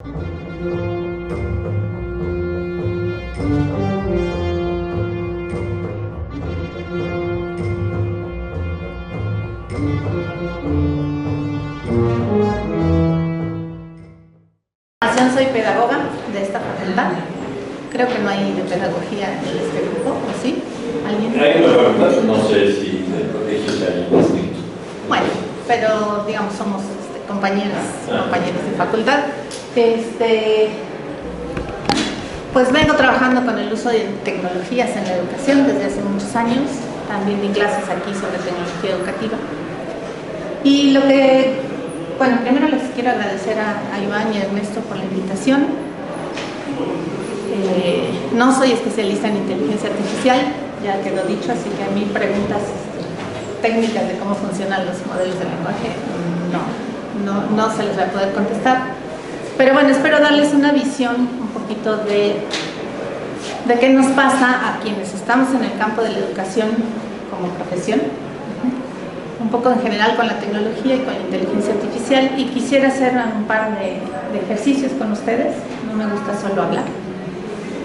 Soy pedagoga de esta facultad. Creo que no hay de pedagogía en este grupo, ¿o sí? ¿Alguien? Hay una facultad, no sé si de colegio se hay inscrito. Bueno, pero digamos somos compañeros de facultad. Pues vengo trabajando con el uso de tecnologías en la educación desde hace muchos años. También di clases aquí sobre tecnología educativa. Y lo que bueno, primero les quiero agradecer a Iván y a Ernesto por la invitación. No soy especialista en inteligencia artificial, ya quedó dicho, así que a mí preguntas técnicas de cómo funcionan los modelos de lenguaje no se les va a poder contestar. Pero bueno, espero darles una visión un poquito de qué nos pasa a quienes estamos en el campo de la educación como profesión. Un poco en general con la tecnología y con la inteligencia artificial, y quisiera hacer un par de ejercicios con ustedes. No me gusta solo hablar,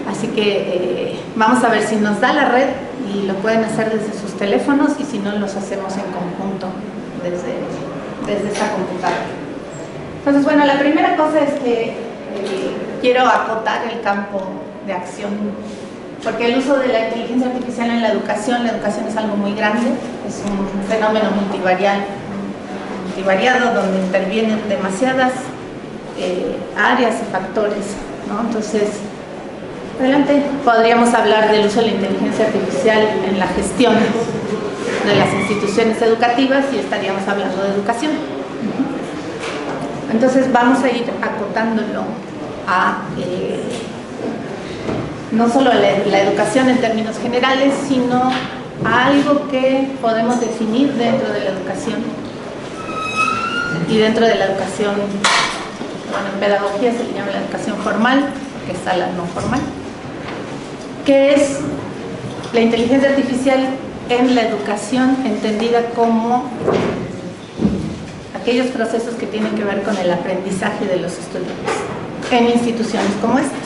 así que vamos a ver si nos da la red y lo pueden hacer desde sus teléfonos, y si no, los hacemos en conjunto desde esta computadora. Entonces, bueno, la primera cosa es que quiero acotar el campo de acción, porque el uso de la inteligencia artificial en la educación es algo muy grande, es un fenómeno multivariado donde intervienen demasiadas áreas y factores, ¿no? Entonces, adelante, podríamos hablar del uso de la inteligencia artificial en la gestión de las instituciones educativas y estaríamos hablando de educación. Entonces, vamos a ir acotándolo a no solo la educación en términos generales, sino a algo que podemos definir dentro de la educación. Y dentro de la educación, bueno, en pedagogía se le llama la educación formal, que está la no formal, que es la inteligencia artificial en la educación entendida como aquellos procesos que tienen que ver con el aprendizaje de los estudiantes en instituciones como estas.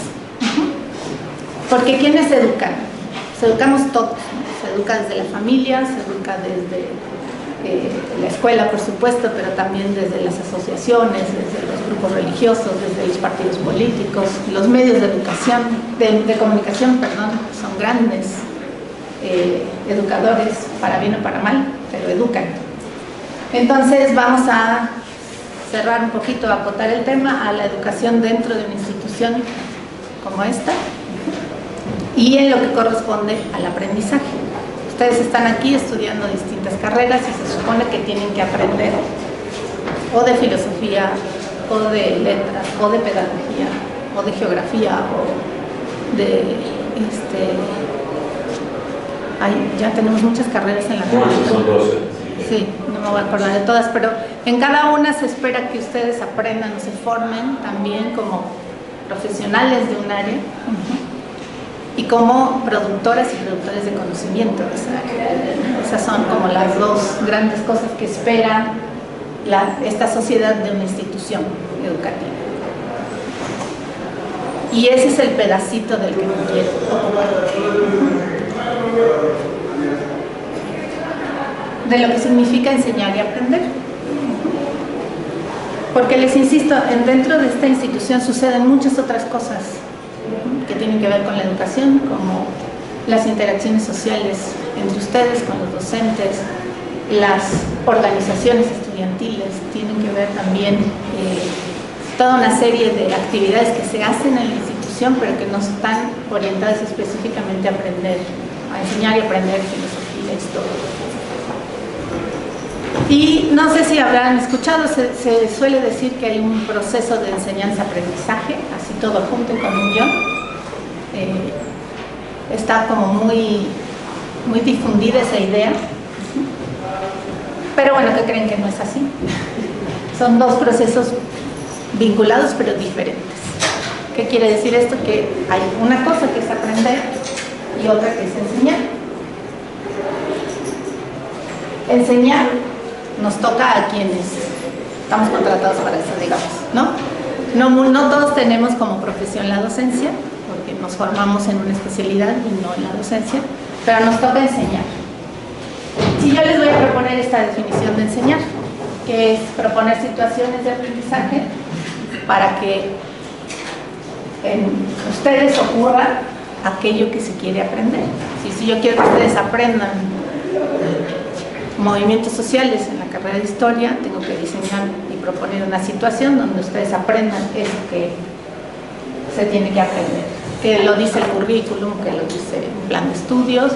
Porque ¿quiénes se educan? Se educamos todos, ¿no? Se educa desde la familia, se educa desde la escuela, por supuesto, pero también desde las asociaciones, desde los grupos religiosos, desde los partidos políticos, los medios de educación, de comunicación, perdón, son grandes educadores, para bien o para mal, pero educan. Entonces vamos a cerrar un poquito, a acotar el tema a la educación dentro de una institución como esta, y en lo que corresponde al aprendizaje. Ustedes están aquí estudiando distintas carreras y se supone que tienen que aprender o de filosofía, o de letras, o de pedagogía, o de geografía, o de ya tenemos muchas carreras en la carrera. Son 12. Sí, no me voy a acordar de todas, pero en cada una se espera que ustedes aprendan o se formen también como profesionales de un área. Y como productoras y productores de conocimiento de esa área. Esas son como las dos grandes cosas que espera esta sociedad de una institución educativa. Y ese es el pedacito del que me quiero ocupar. De lo que significa enseñar y aprender. Porque les insisto, dentro de esta institución suceden muchas otras cosas que tienen que ver con la educación, como las interacciones sociales entre ustedes, con los docentes, las organizaciones estudiantiles, tienen que ver también toda una serie de actividades que se hacen en la institución, pero que no están orientadas específicamente a aprender, a enseñar y aprender filosofía, historia. Y no sé si habrán escuchado, se suele decir que hay un proceso de enseñanza-aprendizaje, así todo junto y con un guión. Está como muy difundida esa idea, pero bueno, ¿qué creen? Que no es así. Son dos procesos vinculados pero diferentes. ¿Qué quiere decir esto? Que hay una cosa que es aprender y otra que es enseñar. Enseñar nos toca a quienes estamos contratados para eso, digamos, ¿no? No todos tenemos como profesión la docencia, porque nos formamos en una especialidad y no en la docencia, pero nos toca enseñar. Si yo les voy a proponer esta definición de enseñar, que es proponer situaciones de aprendizaje para que en ustedes ocurra aquello que se quiere aprender. Si yo quiero que ustedes aprendan movimientos sociales en la carrera de historia, tengo que diseñar y proponer una situación donde ustedes aprendan eso que se tiene que aprender, que lo dice el currículum, que lo dice un plan de estudios,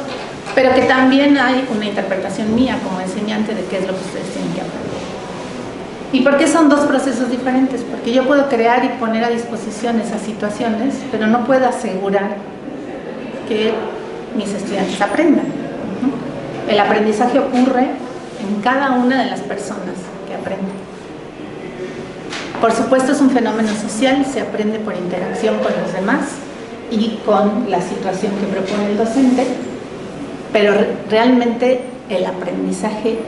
pero que también hay una interpretación mía como enseñante de qué es lo que ustedes tienen que aprender. ¿Y por qué son dos procesos diferentes? Porque yo puedo crear y poner a disposición esas situaciones, pero no puedo asegurar que mis estudiantes aprendan. El aprendizaje ocurre en cada una de las personas que aprenden. Por supuesto, es un fenómeno social, se aprende por interacción con los demás y con la situación que propone el docente, pero realmente el aprendizaje,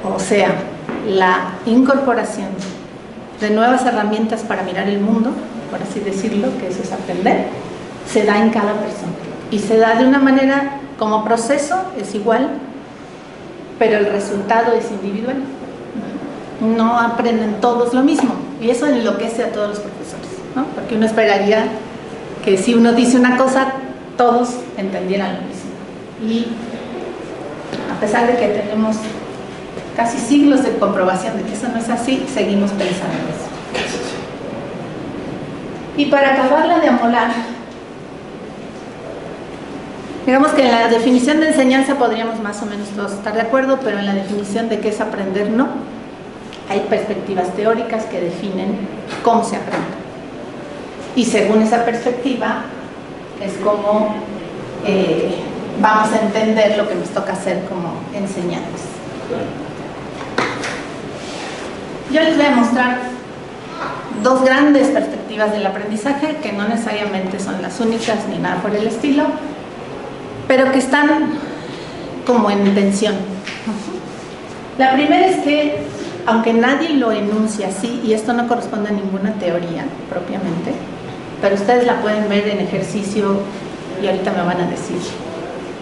o sea, la incorporación de nuevas herramientas para mirar el mundo, por así decirlo, que eso es aprender, se da en cada persona. Y se da de una manera, como proceso, es igual, pero el resultado es individual. No aprenden todos lo mismo, y eso enloquece a todos los profesores, ¿no? Porque uno esperaría que si uno dice una cosa, todos entendieran lo mismo. Y a pesar de que tenemos casi siglos de comprobación de que eso no es así, seguimos pensando eso. Y para acabarla de amolar, digamos que en la definición de enseñanza podríamos más o menos todos estar de acuerdo, pero en la definición de qué es aprender no. Hay perspectivas teóricas que definen cómo se aprende. Y según esa perspectiva es como vamos a entender lo que nos toca hacer como enseñantes. Yo les voy a mostrar dos grandes perspectivas del aprendizaje, que no necesariamente son las únicas ni nada por el estilo, pero que están como en tensión. La primera es que, aunque nadie lo enuncia así, y esto no corresponde a ninguna teoría propiamente, pero ustedes la pueden ver en ejercicio y ahorita me van a decir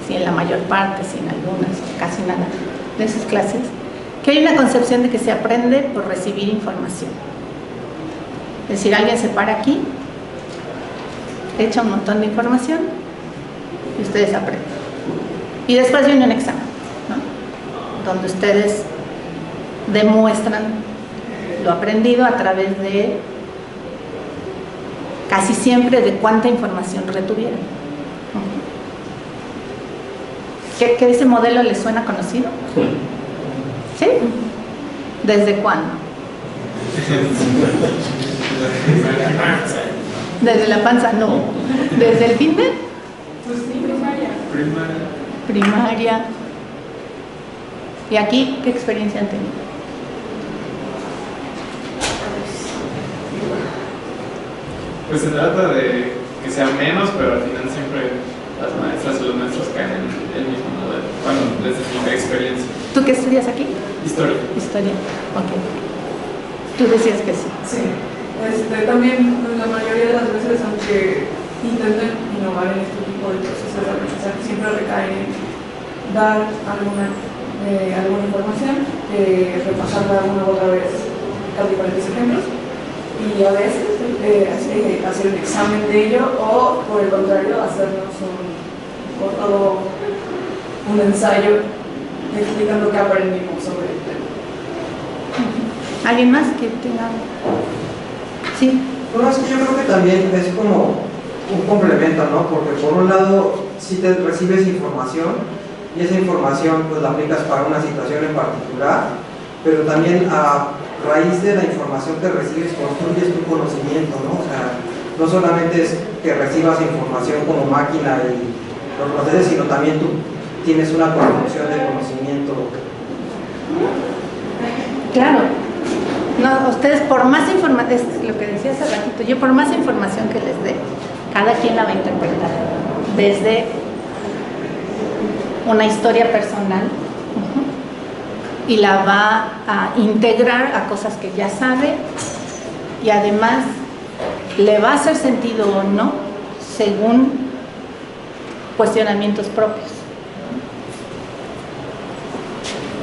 si en la mayor parte, si en algunas, casi nada de sus clases, que hay una concepción de que se aprende por recibir información. Es decir, alguien se para aquí, echa un montón de información y ustedes aprenden. Y después viene un examen, ¿no? Donde ustedes demuestran lo aprendido a través de, casi siempre, de cuánta información retuvieron. ¿Que ese modelo les suena conocido? ¿Sí? ¿Desde cuándo? ¿Desde la panza? No. ¿Desde el kinder? Pues sí, primaria. Primaria. ¿Y aquí qué experiencia han tenido? Pues se trata de que sea menos, pero al final siempre las maestras y los maestros caen en el mismo modelo. Bueno, desde mi experiencia. ¿Tú qué estudias aquí? Historia. Historia. Ok. Tú decías que sí. Sí, también la mayoría de las veces, aunque intenten innovar en este tipo de procesos de aprendizaje, siempre recaen en dar alguna información, repasarla una u otra vez con diferentes ejemplos, y a veces hacer un examen de ello, o por el contrario, hacernos un ensayo explicando qué aprendimos sobre el tema. ¿Alguien más que tenga? Sí. Bueno, es que yo creo que también es como un complemento, ¿no? Porque por un lado sí te recibes información y esa información pues la aplicas para una situación en particular, pero también a raíz de la información que recibes construyes tu conocimiento, ¿no? O sea, no solamente es que recibas información como máquina y lo proceses, sino también tú tienes una construcción de conocimiento. Claro. No, ustedes por más información, es lo que decía hace ratito, yo por más información que les dé, cada quien la va a interpretar desde una historia personal y la va a integrar a cosas que ya sabe y además le va a hacer sentido o no según cuestionamientos propios.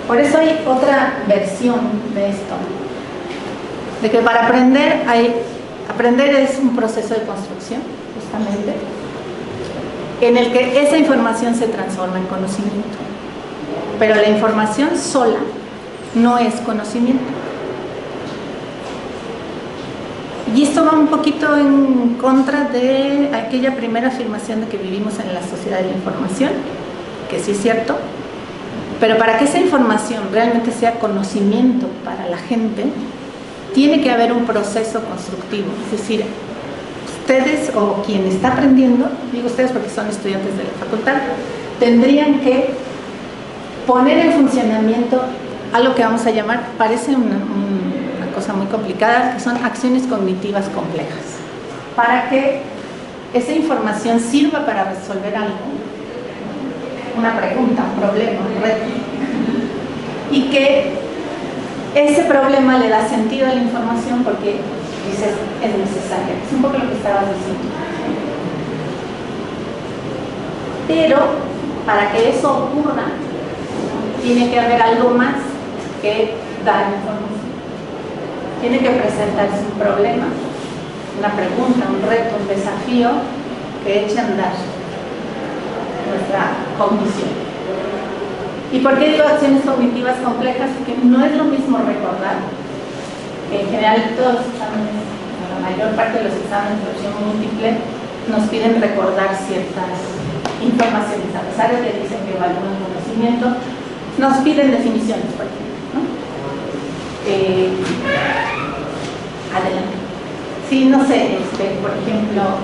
Por eso hay otra versión de esto, de que para aprender es un proceso de construcción, justamente, en el que esa información se transforma en conocimiento. Pero la información sola no es conocimiento. Y esto va un poquito en contra de aquella primera afirmación de que vivimos en la sociedad de la información, que sí es cierto, pero para que esa información realmente sea conocimiento para la gente, tiene que haber un proceso constructivo. Es decir, ustedes o quien está aprendiendo, digo ustedes porque son estudiantes de la facultad, tendrían que poner en funcionamiento algo que vamos a llamar, parece una cosa muy complicada, que son acciones cognitivas complejas, para que esa información sirva para resolver algo, una pregunta, un problema, un reto, y que ese problema le da sentido a la información porque dices, es necesaria. Es un poco lo que estabas diciendo. Pero para que eso ocurra, tiene que haber algo más que dar información. Tiene que presentarse un problema, una pregunta, un reto, un desafío que eche a andar nuestra cognición. ¿Y por qué digo acciones cognitivas complejas? Porque no es lo mismo recordar, que en general todos los exámenes, la mayor parte de los exámenes de versión múltiple, nos piden recordar ciertas informaciones, a pesar de que dicen que evalúan el conocimiento, nos piden definiciones, por ejemplo, ¿no? Adelante. Sí, no sé, por ejemplo,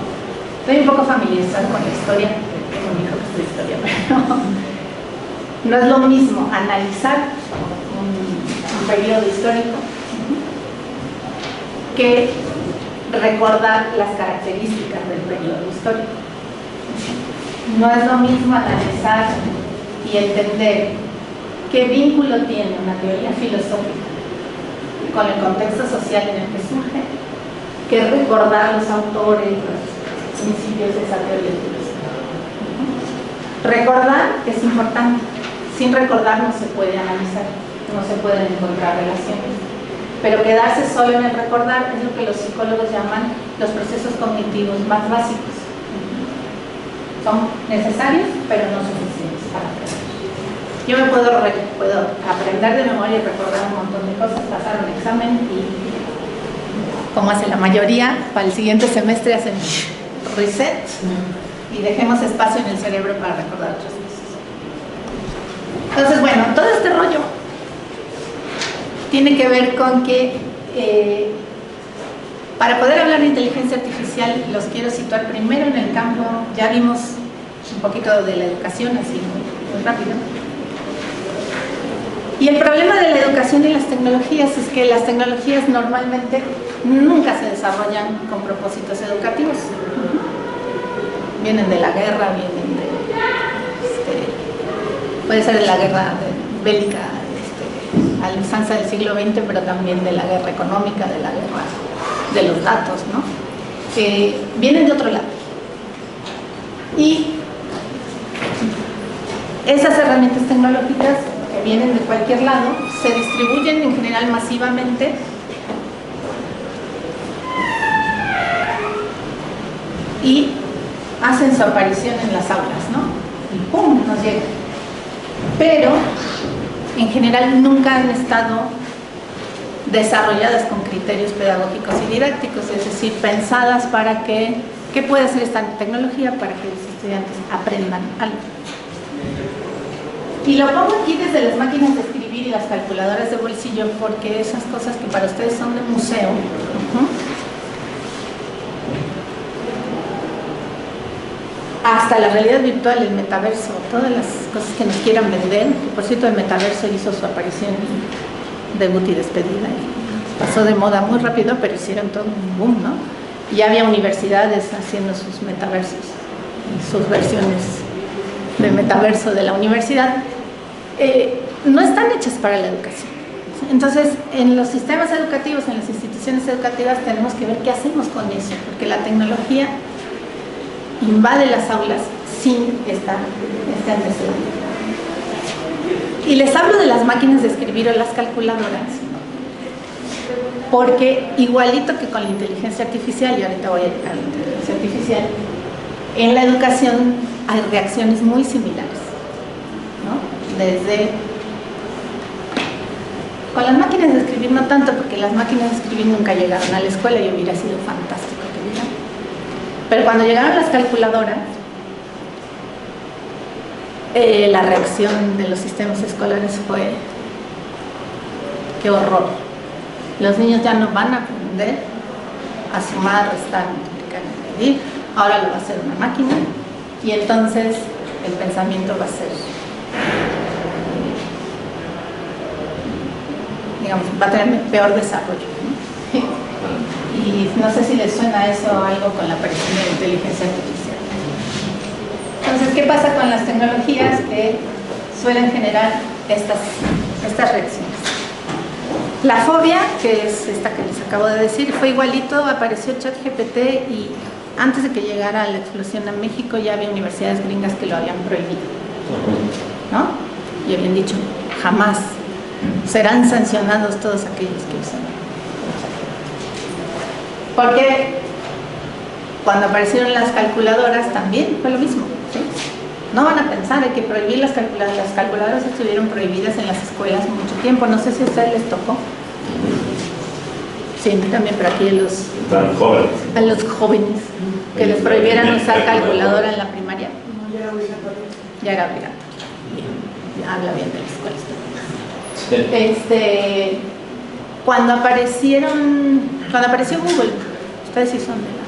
estoy un poco familiarizada con la historia, tengo un hijo que estudia historia, pero no es lo mismo analizar un periodo histórico que recordar las características del periodo histórico. No es lo mismo analizar y entender qué vínculo tiene una teoría filosófica con el contexto social en el que surge, que recordar los autores, los principios de esa teoría filosófica. Recordar es importante. Sin recordar no se puede analizar, no se pueden encontrar relaciones. Pero quedarse solo en el recordar es lo que los psicólogos llaman los procesos cognitivos más básicos. Son necesarios, pero no suficientes para aprender. Yo me puedo aprender de memoria y recordar un montón de cosas, pasar un examen y, como hace la mayoría, para el siguiente semestre hacen reset y dejemos espacio en el cerebro para recordar otras cosas. Entonces, bueno, todo este rollo tiene que ver con que para poder hablar de inteligencia artificial los quiero situar primero en el campo, ya vimos un poquito de la educación así muy rápido. Y el problema de la educación y las tecnologías es que las tecnologías normalmente nunca se desarrollan con propósitos educativos. Vienen de la guerra, vienen de puede ser de la guerra bélica a la instancia del siglo XX, pero también de la guerra económica, de la guerra de los datos, ¿no? Que vienen de otro lado. Y esas herramientas tecnológicas que vienen de cualquier lado se distribuyen en general masivamente y hacen su aparición en las aulas, ¿no? Y ¡pum!, nos llega. Pero en general nunca han estado desarrolladas con criterios pedagógicos y didácticos, es decir, pensadas para que, ¿qué puede hacer esta tecnología para que los estudiantes aprendan algo? Y lo pongo aquí desde las máquinas de escribir y las calculadoras de bolsillo, porque esas cosas que para ustedes son de museo, hasta la realidad virtual, el metaverso, todas las cosas que nos quieran vender. Por cierto, el metaverso hizo su aparición, debut y despedida, y pasó de moda muy rápido, pero hicieron todo un boom, ¿no? Y ya había universidades haciendo sus metaversos y sus versiones de metaverso de la universidad. No están hechas para la educación, Entonces, en los sistemas educativos, en las instituciones educativas, tenemos que ver qué hacemos con eso, porque la tecnología invade las aulas sin este antecedente. Y les hablo de las máquinas de escribir o las calculadoras, porque igualito que con la inteligencia artificial, y ahorita voy a llegar a la inteligencia artificial, en la educación hay reacciones muy similares, ¿no? Desde... Con las máquinas de escribir no tanto, porque las máquinas de escribir nunca llegaron a la escuela y hubiera sido fantástico que llegaran. Pero cuando llegaron las calculadoras, la reacción de los sistemas escolares fue: ¡qué horror! Los niños ya no van a aprender a sumar, restar, multiplicar y medir, ahora lo va a hacer una máquina, y entonces el pensamiento va a ser, digamos, va a tener peor desarrollo, ¿no? Y no sé si les suena eso algo con la aparición de la inteligencia artificial. Entonces, ¿qué pasa con las tecnologías que suelen generar estas reacciones? La fobia, que es esta que les acabo de decir, fue igualito, apareció ChatGPT y antes de que llegara la explosión a México ya había universidades gringas que lo habían prohibido, ¿no? Y habían dicho, jamás serán sancionados todos aquellos que usan. Porque cuando aparecieron las calculadoras también fue lo mismo, ¿sí? No van a pensar, hay que prohibir las calculadoras. Las calculadoras estuvieron prohibidas en las escuelas mucho tiempo. No sé si a ustedes les tocó. Sí, también, pero aquí a los jóvenes que les prohibieran usar calculadora en la primaria. No, ya era obligatorio. Ya era obligatorio. Ya habla bien de las escuelas. Cuando apareció Google, ustedes sí son de la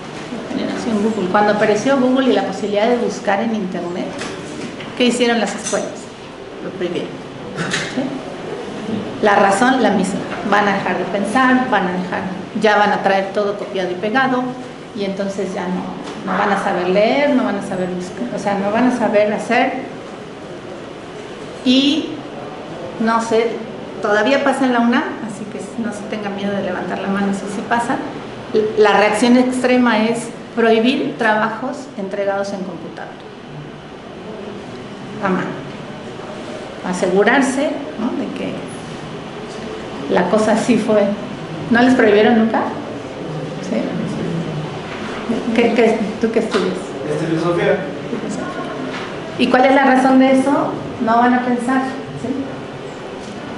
generación Google, cuando apareció Google y la posibilidad de buscar en internet, ¿qué hicieron las escuelas? Lo prohibieron, ¿sí? La razón, la misma, van a dejar de pensar, ya van a traer todo copiado y pegado, y entonces ya no van a saber leer, no van a saber buscar, o sea, no van a saber hacer. Y no sé, todavía pasa en la UNAM, así que no se tengan miedo de levantar la mano si sí pasa. La reacción extrema es prohibir trabajos entregados en computadora a mano, asegurarse, ¿no?, de que la cosa sí fue. ¿No les prohibieron nunca? ¿Sí? ¿Tú qué estudias? Filosofía. ¿Y cuál es la razón de eso? No van a pensar, ¿sí?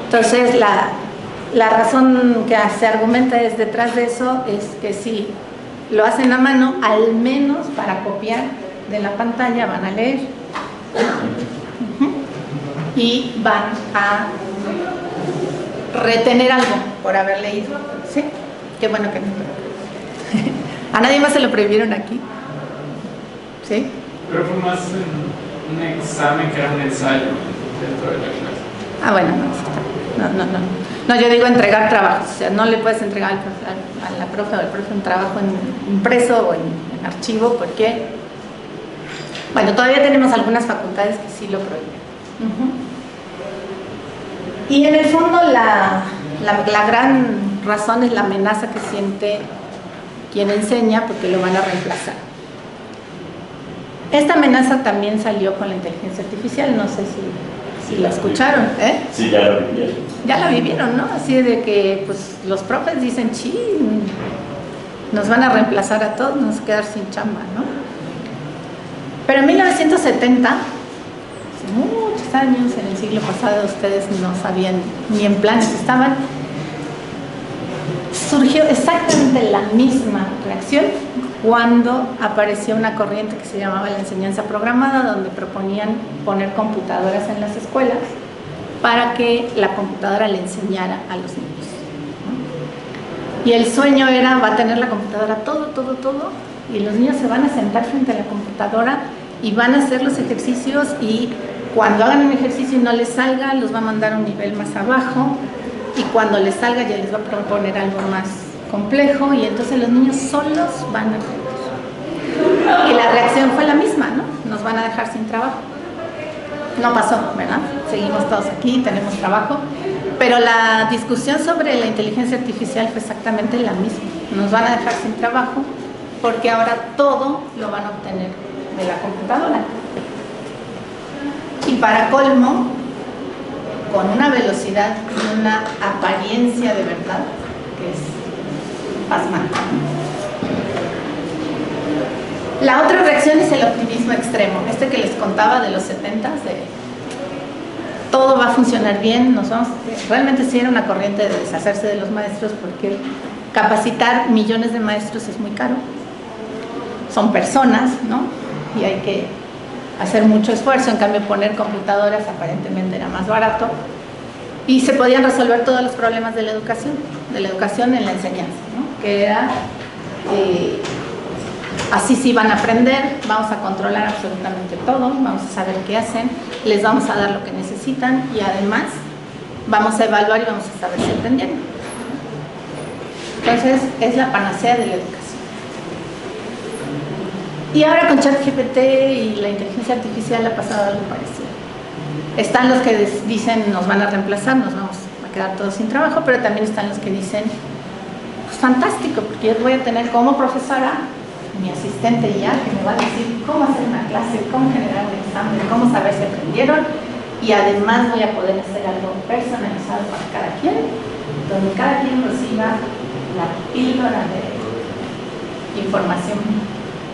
Entonces la razón que se argumenta es detrás de eso es que si lo hacen a mano, al menos para copiar de la pantalla van a leer. Y van a retener algo por haber leído, ¿sí? Qué bueno que no. ¿A nadie más se lo prohibieron aquí? ¿Sí? Pero fue más un examen que era un ensayo dentro de la clase. Ah, bueno, no, yo digo entregar trabajos, o sea, no le puedes entregar a la profe o al profe un trabajo impreso o en archivo, porque, bueno, todavía tenemos algunas facultades que sí lo prohíben. Y en el fondo la gran razón es la amenaza que siente quien enseña, porque lo van a reemplazar. Esta amenaza también salió con la inteligencia artificial, no sé si la escucharon, ¿eh? Sí, ya la vivieron. Ya la vivieron, ¿no? Así de que pues los profes dicen, nos van a reemplazar a todos, nos vamos a quedar sin chamba, ¿no? Pero en 1970, hace muchos años, en el siglo pasado, ustedes no sabían ni en planes estaban, surgió exactamente la misma reacción cuando apareció una corriente que se llamaba la enseñanza programada, donde proponían poner computadoras en las escuelas para que la computadora le enseñara a los niños, ¿no? Y el sueño era, va a tener la computadora todo, y los niños se van a sentar frente a la computadora y van a hacer los ejercicios, y cuando hagan un ejercicio y no les salga, los va a mandar a un nivel más abajo, y cuando les salga ya les va a proponer algo más complejo, y entonces los niños solos van a aprender. Y la reacción fue la misma, ¿no? Nos van a dejar sin trabajo. No pasó, ¿verdad? Seguimos todos aquí, tenemos trabajo, Pero la discusión sobre la inteligencia artificial fue exactamente la misma. Nos van a dejar sin trabajo porque ahora todo lo van a obtener de la computadora. Y para colmo, con una velocidad y una apariencia de verdad que es pasmante. La otra reacción es el optimismo extremo, que les contaba de los 70s, de todo va a funcionar bien, realmente sí era una corriente de deshacerse de los maestros porque capacitar millones de maestros es muy caro, son personas, ¿no? Y hay que hacer mucho esfuerzo, en cambio poner computadoras aparentemente era más barato y se podían resolver todos los problemas de la educación en la enseñanza, ¿no? Que era así sí van a aprender, vamos a controlar absolutamente todo, vamos a saber qué hacen, les vamos a dar lo que necesitan y además vamos a evaluar y vamos a saber si aprendieron. Entonces es la panacea de la educación. Y ahora con ChatGPT y la inteligencia artificial ha pasado algo parecido. Están los que dicen nos van a reemplazar, nos vamos a quedar todos sin trabajo, pero también están los que dicen pues fantástico, porque yo voy a tener como profesora mi asistente ya que me va a decir cómo hacer una clase, cómo generar un examen, cómo saber si aprendieron y además voy a poder hacer algo personalizado para cada quien, donde cada quien reciba la píldora de información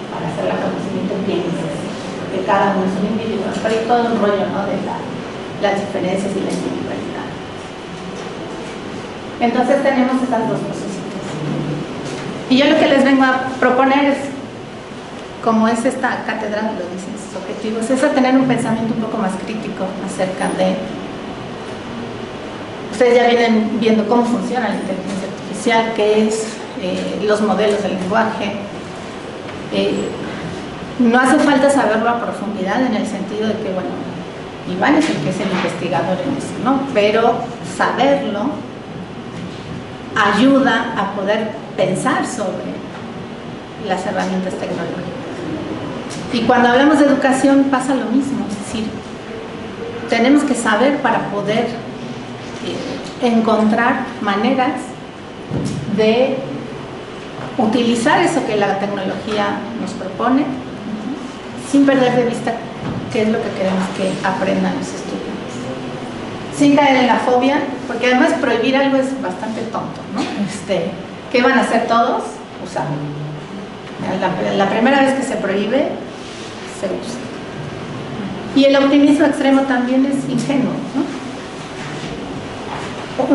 para hacer el conocimiento bien necesario, que cada uno es un individuo, pero hay todo un rollo, ¿no? De las diferencias y la individualidad. Entonces tenemos estas dos cosas. Y yo lo que les vengo a proponer es, como es esta cátedra de los discursos objetivos, es a tener un pensamiento un poco más crítico acerca de... Ustedes ya vienen viendo cómo funciona la inteligencia artificial, qué es los modelos del lenguaje. No hace falta saberlo a profundidad en el sentido de que, bueno, Iván es el que es el investigador en eso, ¿no? Pero saberlo ayuda a poder pensar sobre las herramientas tecnológicas. Y cuando hablamos de educación pasa lo mismo, es decir, tenemos que saber para poder encontrar maneras de utilizar eso que la tecnología nos propone sin perder de vista qué es lo que queremos que aprendan los estudiantes. Sin caer en la fobia, porque además prohibir algo es bastante tonto, ¿no? ¿Qué van a hacer todos? Usarlo. La primera vez que se prohíbe, se usa. Y el optimismo extremo también es ingenuo, ¿no?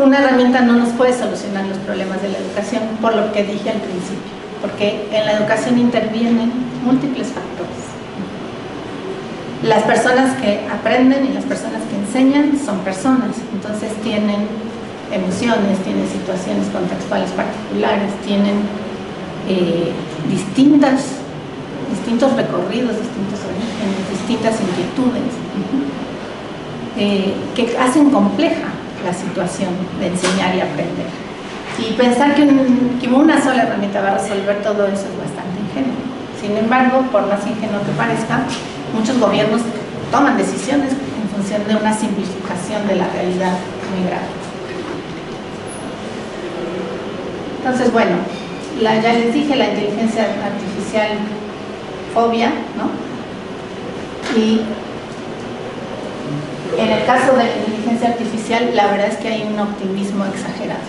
Una herramienta no nos puede solucionar los problemas de la educación, por lo que dije al principio, porque en la educación intervienen múltiples factores. Las personas que aprenden y las personas que enseñan son personas, entonces tienen emociones, tienen situaciones contextuales particulares, tienen distintos recorridos, distintos orígenes, distintas inquietudes que hacen compleja la situación de enseñar y aprender. Y pensar que una sola herramienta va a resolver todo eso es bastante ingenuo. Sin embargo, por más ingenuo que parezca, muchos gobiernos toman decisiones en función de una simplificación de la realidad muy grave. Entonces, bueno, ya les dije, la inteligencia artificial, fobia, ¿no? Y en el caso de la inteligencia artificial, la verdad es que hay un optimismo exagerado.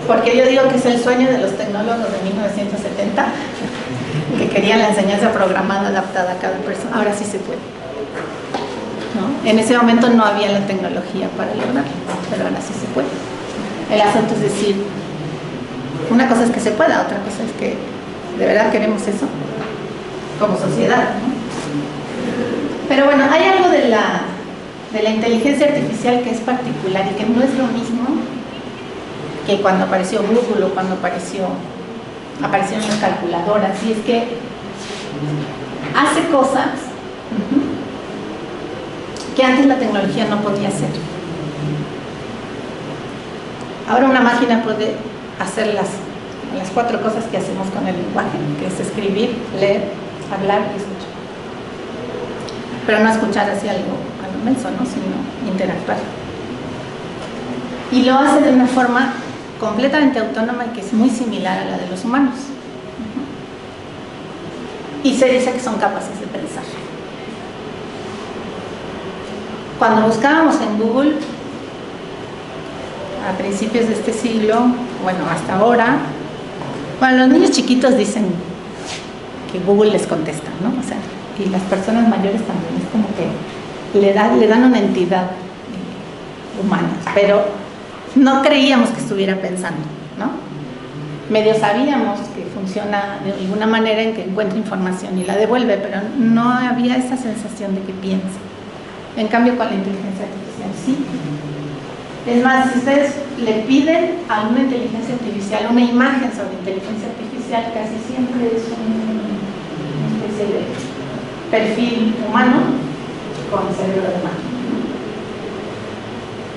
Porque yo digo que es el sueño de los tecnólogos de 1970, que querían la enseñanza programada adaptada a cada persona. Ahora sí se puede, ¿no? En ese momento no había la tecnología para lograrlo, pero ahora sí se puede. El asunto es decir, una cosa es que se pueda, otra cosa es que de verdad queremos eso como sociedad, ¿no? Pero bueno, hay algo de la inteligencia artificial que es particular y que no es lo mismo que cuando apareció Google o cuando aparecieron las calculadoras, y es que hace cosas que antes la tecnología no podía hacer. Ahora una máquina puede hacer las 4 cosas que hacemos con el lenguaje, que es escribir, leer, hablar y escuchar. Pero no escuchar así algo menso, ¿no? Sino interactuar. Y lo hace de una forma completamente autónoma y que es muy similar a la de los humanos. Y se dice que son capaces de pensar. Cuando buscábamos en Google, a principios de este siglo, bueno, hasta ahora, bueno, los niños chiquitos dicen que Google les contesta, ¿no? O sea, y las personas mayores también, es como que le dan una entidad humana, pero no creíamos que estuviera pensando, ¿no? Medio sabíamos que funciona de alguna manera en que encuentra información y la devuelve, pero no había esa sensación de que piensa. En cambio, con la inteligencia artificial, sí. Es más, si ustedes le piden a una inteligencia artificial una imagen sobre inteligencia artificial, casi siempre es una especie de perfil humano con cerebro de máquina.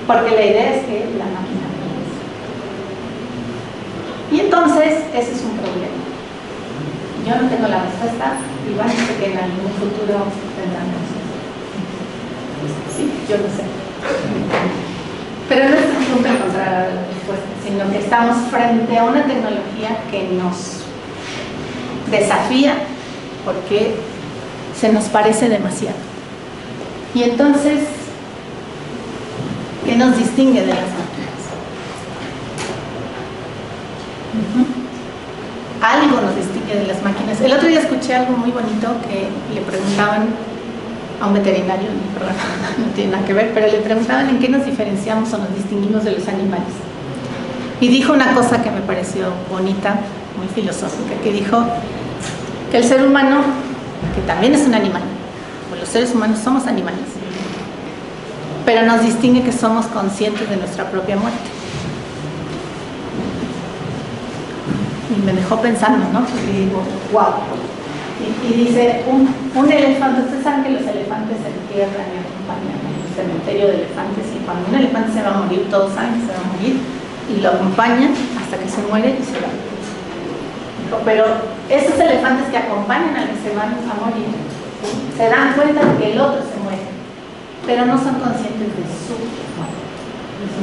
Porque la idea es que la máquina piense. Y entonces, ese es un problema. Yo no tengo la respuesta, igual sé que en algún futuro tendrán respuesta. Sí, yo lo sé. Pero no es un punto encontrar la respuesta, sino que estamos frente a una tecnología que nos desafía porque se nos parece demasiado. Y entonces, ¿qué nos distingue de las máquinas? Algo nos distingue de las máquinas. El otro día escuché algo muy bonito que le preguntaban a un veterinario, no tiene nada que ver, pero le preguntaban en qué nos diferenciamos o nos distinguimos de los animales. Y dijo una cosa que me pareció bonita, muy filosófica, que dijo que el ser humano, que también es un animal, o los seres humanos somos animales, pero nos distingue que somos conscientes de nuestra propia muerte. Y me dejó pensando, ¿no? Porque digo, wow. Y dice, un elefante, ustedes saben que los elefantes se entierran y acompañan en el cementerio de elefantes, y cuando un elefante se va a morir, todos saben que se va a morir, y lo acompañan hasta que se muere y se va. Dijo, pero esos elefantes que acompañan al que se van a morir, se dan cuenta de que el otro se muere, pero no son conscientes de su muerte,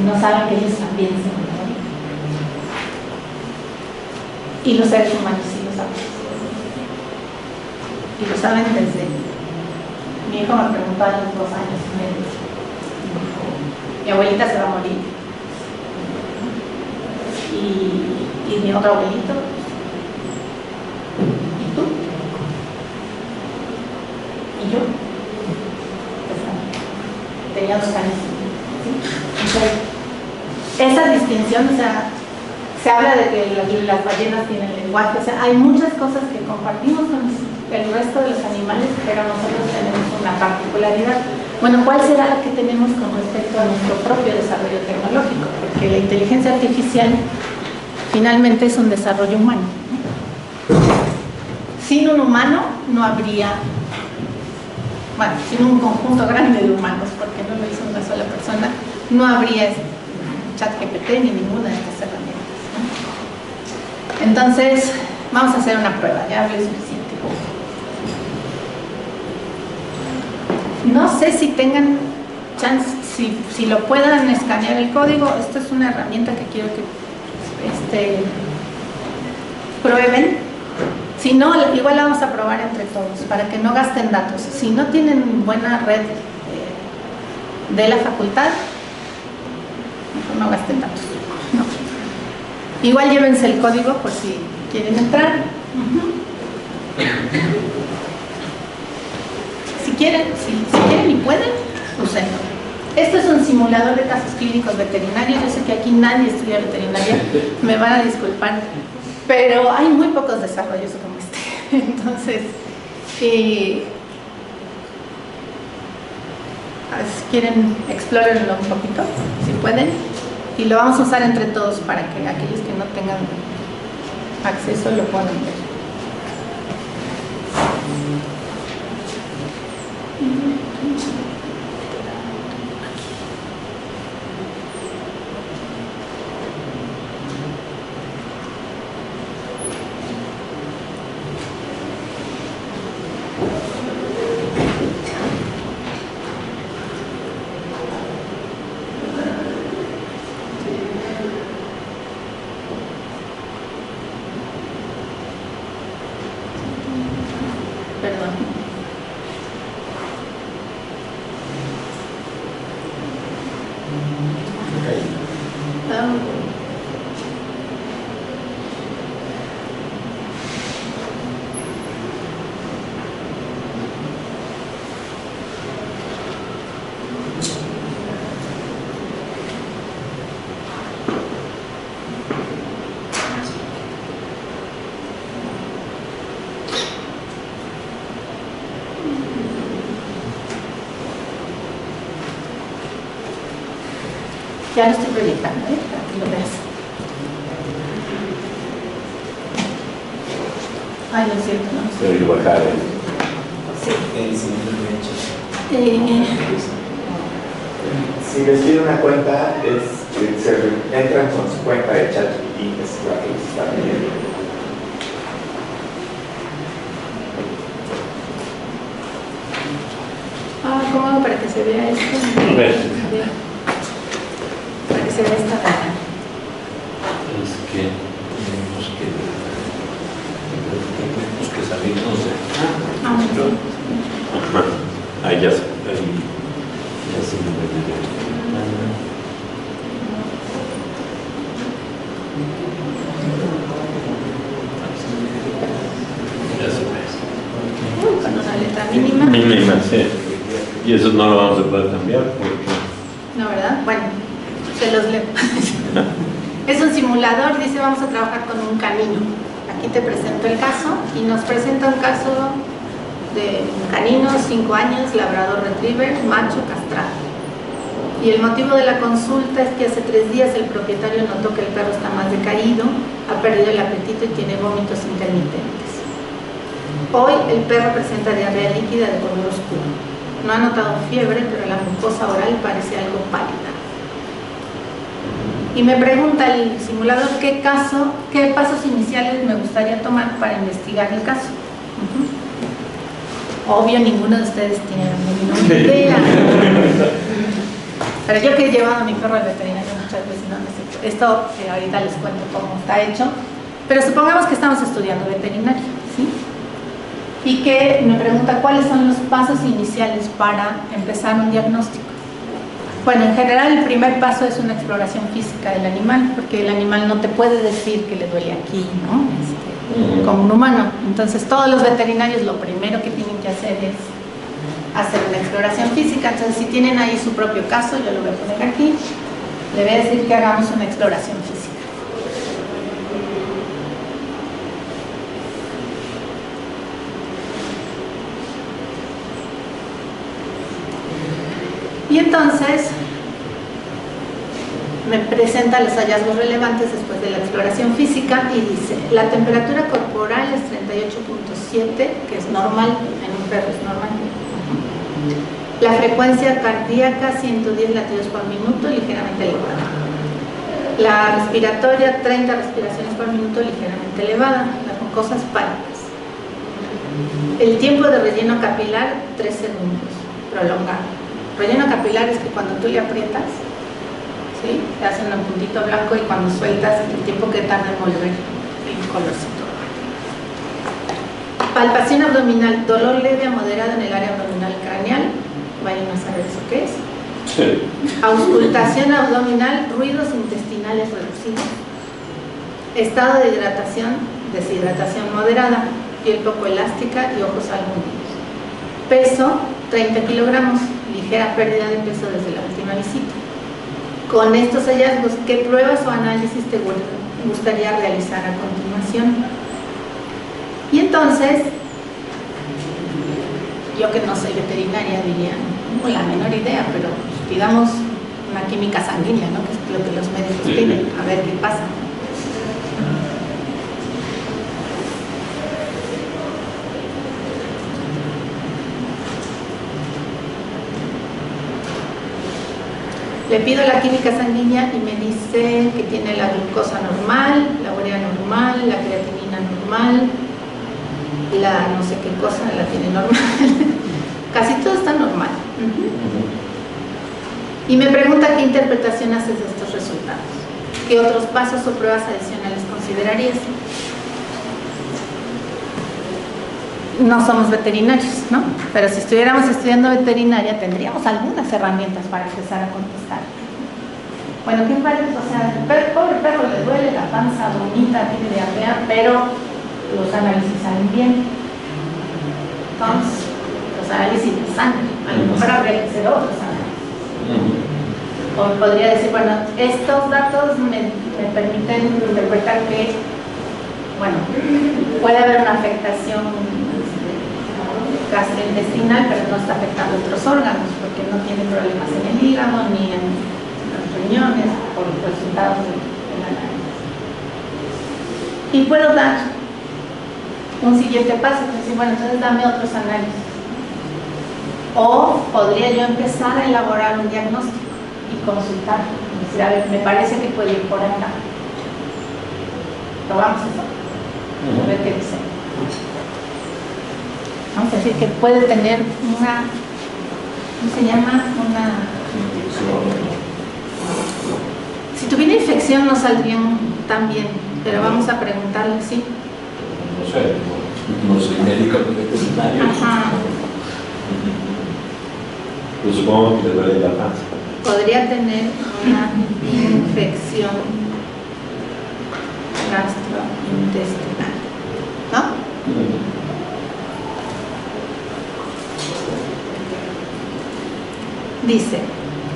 no saben que ellos también se van a morir. Y los seres humanos sí lo saben. Y lo saben desde... Mi hijo me preguntó a los 2 años y medio. Mi abuelita se va a morir. Y mi otro abuelito. ¿Y tú? ¿Y yo? Pues, tenía 2 años. Entonces, esa distinción, o sea, se habla de que las ballenas tienen lenguaje, o sea, hay muchas cosas que compartimos con el resto de los animales, pero nosotros tenemos una particularidad. Bueno, ¿cuál será la que tenemos con respecto a nuestro propio desarrollo tecnológico? Porque la inteligencia artificial finalmente es un desarrollo humano. Sin un humano no habría, bueno, sin un conjunto grande de humanos, porque no lo hizo una sola persona, no habría ChatGPT ni ninguna de estas herramientas. Entonces, vamos a hacer una prueba, ya hablé suficiente. No sé si tengan chance, si lo puedan escanear el código. Esta es una herramienta que quiero que prueben. Si no, igual la vamos a probar entre todos, para que no gasten datos. Si no tienen buena red de la facultad, mejor no gasten datos. No. Igual llévense el código por si quieren entrar. Si quieren y pueden, úsenlo. Esto es un simulador de casos clínicos veterinarios. Yo sé que aquí nadie estudia veterinaria, me van a disculpar, pero hay muy pocos desarrollos como este. Entonces, si quieren, explórenlo un poquito, si pueden, y lo vamos a usar entre todos para que aquellos que no tengan acceso lo puedan ver. Perdón. Ya lo estoy proyectando, para que lo veas. Ay, lo siento, no. Pero yo bajar Sí. Si les pide una cuenta, se entran con su cuenta de ChatGPT, es la que les está pidiendo. ¿Cómo hago para que se vea esto? Para que se vea esta cara. Es que tenemos que salir, no sé. Ajá. Ahí ya se me Con una letra mínima. Mínima, sí. Y eso no lo vamos a poder cambiar porque... No, ¿verdad? Bueno, se los leo. Es un simulador, dice vamos a trabajar con un canino. Aquí te presento el caso y nos presenta un caso de un canino, 5 años, labrador retriever, macho castrado. Y el motivo de la consulta es que hace 3 días el propietario notó que el perro está más decaído, ha perdido el apetito y tiene vómitos intermitentes. Hoy el perro presenta diarrea líquida de color oscuro. No ha notado fiebre, pero la mucosa oral parece algo pálida. Y me pregunta el simulador qué pasos iniciales me gustaría tomar para investigar el caso. Obvio, ninguno de ustedes tiene la menor idea. Pero yo que he llevado a mi perro al veterinario muchas veces, no sé. Esto ahorita les cuento cómo está hecho. Pero supongamos que estamos estudiando veterinaria, ¿sí? Y que me pregunta cuáles son los pasos iniciales para empezar un diagnóstico. Bueno, en general el primer paso es una exploración física del animal, porque el animal no te puede decir que le duele aquí, ¿no? Como un humano. Entonces todos los veterinarios lo primero que tienen que hacer es hacer una exploración física. Entonces si tienen ahí su propio caso, yo lo voy a poner aquí, le voy a decir que hagamos una exploración física. Y entonces me presenta los hallazgos relevantes después de la exploración física y dice, la temperatura corporal es 38.7, que es normal, en un perro es normal. La frecuencia cardíaca 110 latidos por minuto, ligeramente elevada. La respiratoria 30 respiraciones por minuto, ligeramente elevada. Las mucosas pálidas. El tiempo de relleno capilar 3 segundos, prolongado. Relleno capilar es que cuando tú le aprietas, ¿sí? Te hacen un puntito blanco y cuando sueltas el tiempo que tarda en volver el colorcito. Palpación abdominal, dolor leve a moderado en el área abdominal craneal. Vayan a saber eso qué es. Sí. Auscultación abdominal, ruidos intestinales reducidos. Estado de hidratación, deshidratación moderada, piel poco elástica y ojos algo hundidos. Peso, 30 kilogramos, ligera pérdida de peso desde la última visita. Con estos hallazgos, ¿qué pruebas o análisis te gustaría realizar a continuación? Y entonces, yo que no soy veterinaria diría, no la menor idea, pero digamos una química sanguínea, ¿no? Que es lo que los médicos piden, a ver qué pasa. Le pido la química sanguínea y me dice que tiene la glucosa normal, la urea normal, la creatinina normal, la no sé qué cosa la tiene normal. Casi todo está normal. Y me pregunta qué interpretación haces de estos resultados. ¿Qué otros pasos o pruebas adicionales considerarías? no somos veterinarios, ¿no? Pero si estuviéramos estudiando veterinaria tendríamos algunas herramientas para empezar a contestar. Bueno, ¿qué parece? O sea, pobre perro le duele la panza, vomita, tiene diarrea, pero los análisis salen bien. Entonces, los análisis de sangre, a lo mejor habría que hacer otros análisis. O podría decir, bueno, estos datos me permiten interpretar que, bueno, puede haber una afectación gastrointestinal, pero no está afectando otros órganos, porque no tiene problemas en el hígado ni en los riñones por los resultados del análisis. Y puedo dar un siguiente paso, es decir, bueno, entonces dame otros análisis. O podría yo empezar a elaborar un diagnóstico y consultar, es decir, a ver, me parece que puede ir por acá. Probamos eso, a ver qué dice. Vamos a decir que puede tener una, ¿cómo se llama? Si tuviera infección no saldrían tan bien, pero vamos a preguntarle, ¿sí? No sé, no soy médico veterinario. Ajá. Pero supongo que le duele la panza. Podría tener una infección gastrointestinal, ¿no? Dice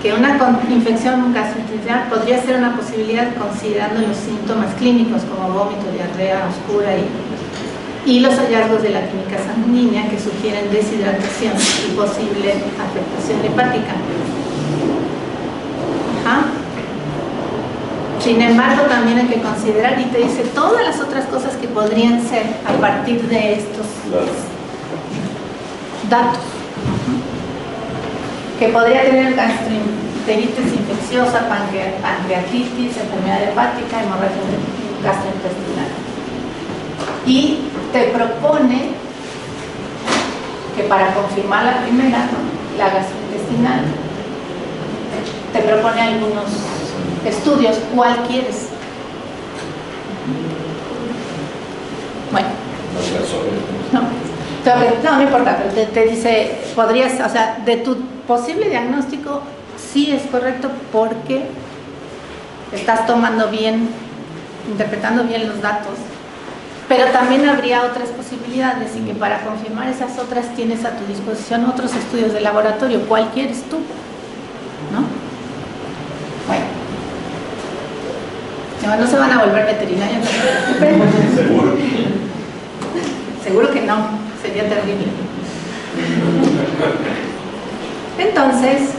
que una infección gastrointestinal podría ser una posibilidad considerando los síntomas clínicos como vómito, diarrea oscura y los hallazgos de la química sanguínea que sugieren deshidratación y posible afectación hepática. Ajá. Sin embargo, también hay que considerar, y te dice todas las otras cosas que podrían ser a partir de estos datos. Que podría tener gastroenteritis infecciosa, pancreatitis, enfermedad hepática, hemorragia gastrointestinal. Y te propone que para confirmar la primera, la gastrointestinal, te propone algunos estudios. ¿Cuál quieres? Bueno. No importa, pero te dice, podrías, o sea, de tu posible diagnóstico, sí es correcto porque estás tomando bien, interpretando bien los datos, pero también habría otras posibilidades y que para confirmar esas otras tienes a tu disposición otros estudios de laboratorio. ¿Cuál quieres tú? ¿No? Bueno. No se van a volver veterinarios. Seguro. Seguro que no, sería terrible. Entonces,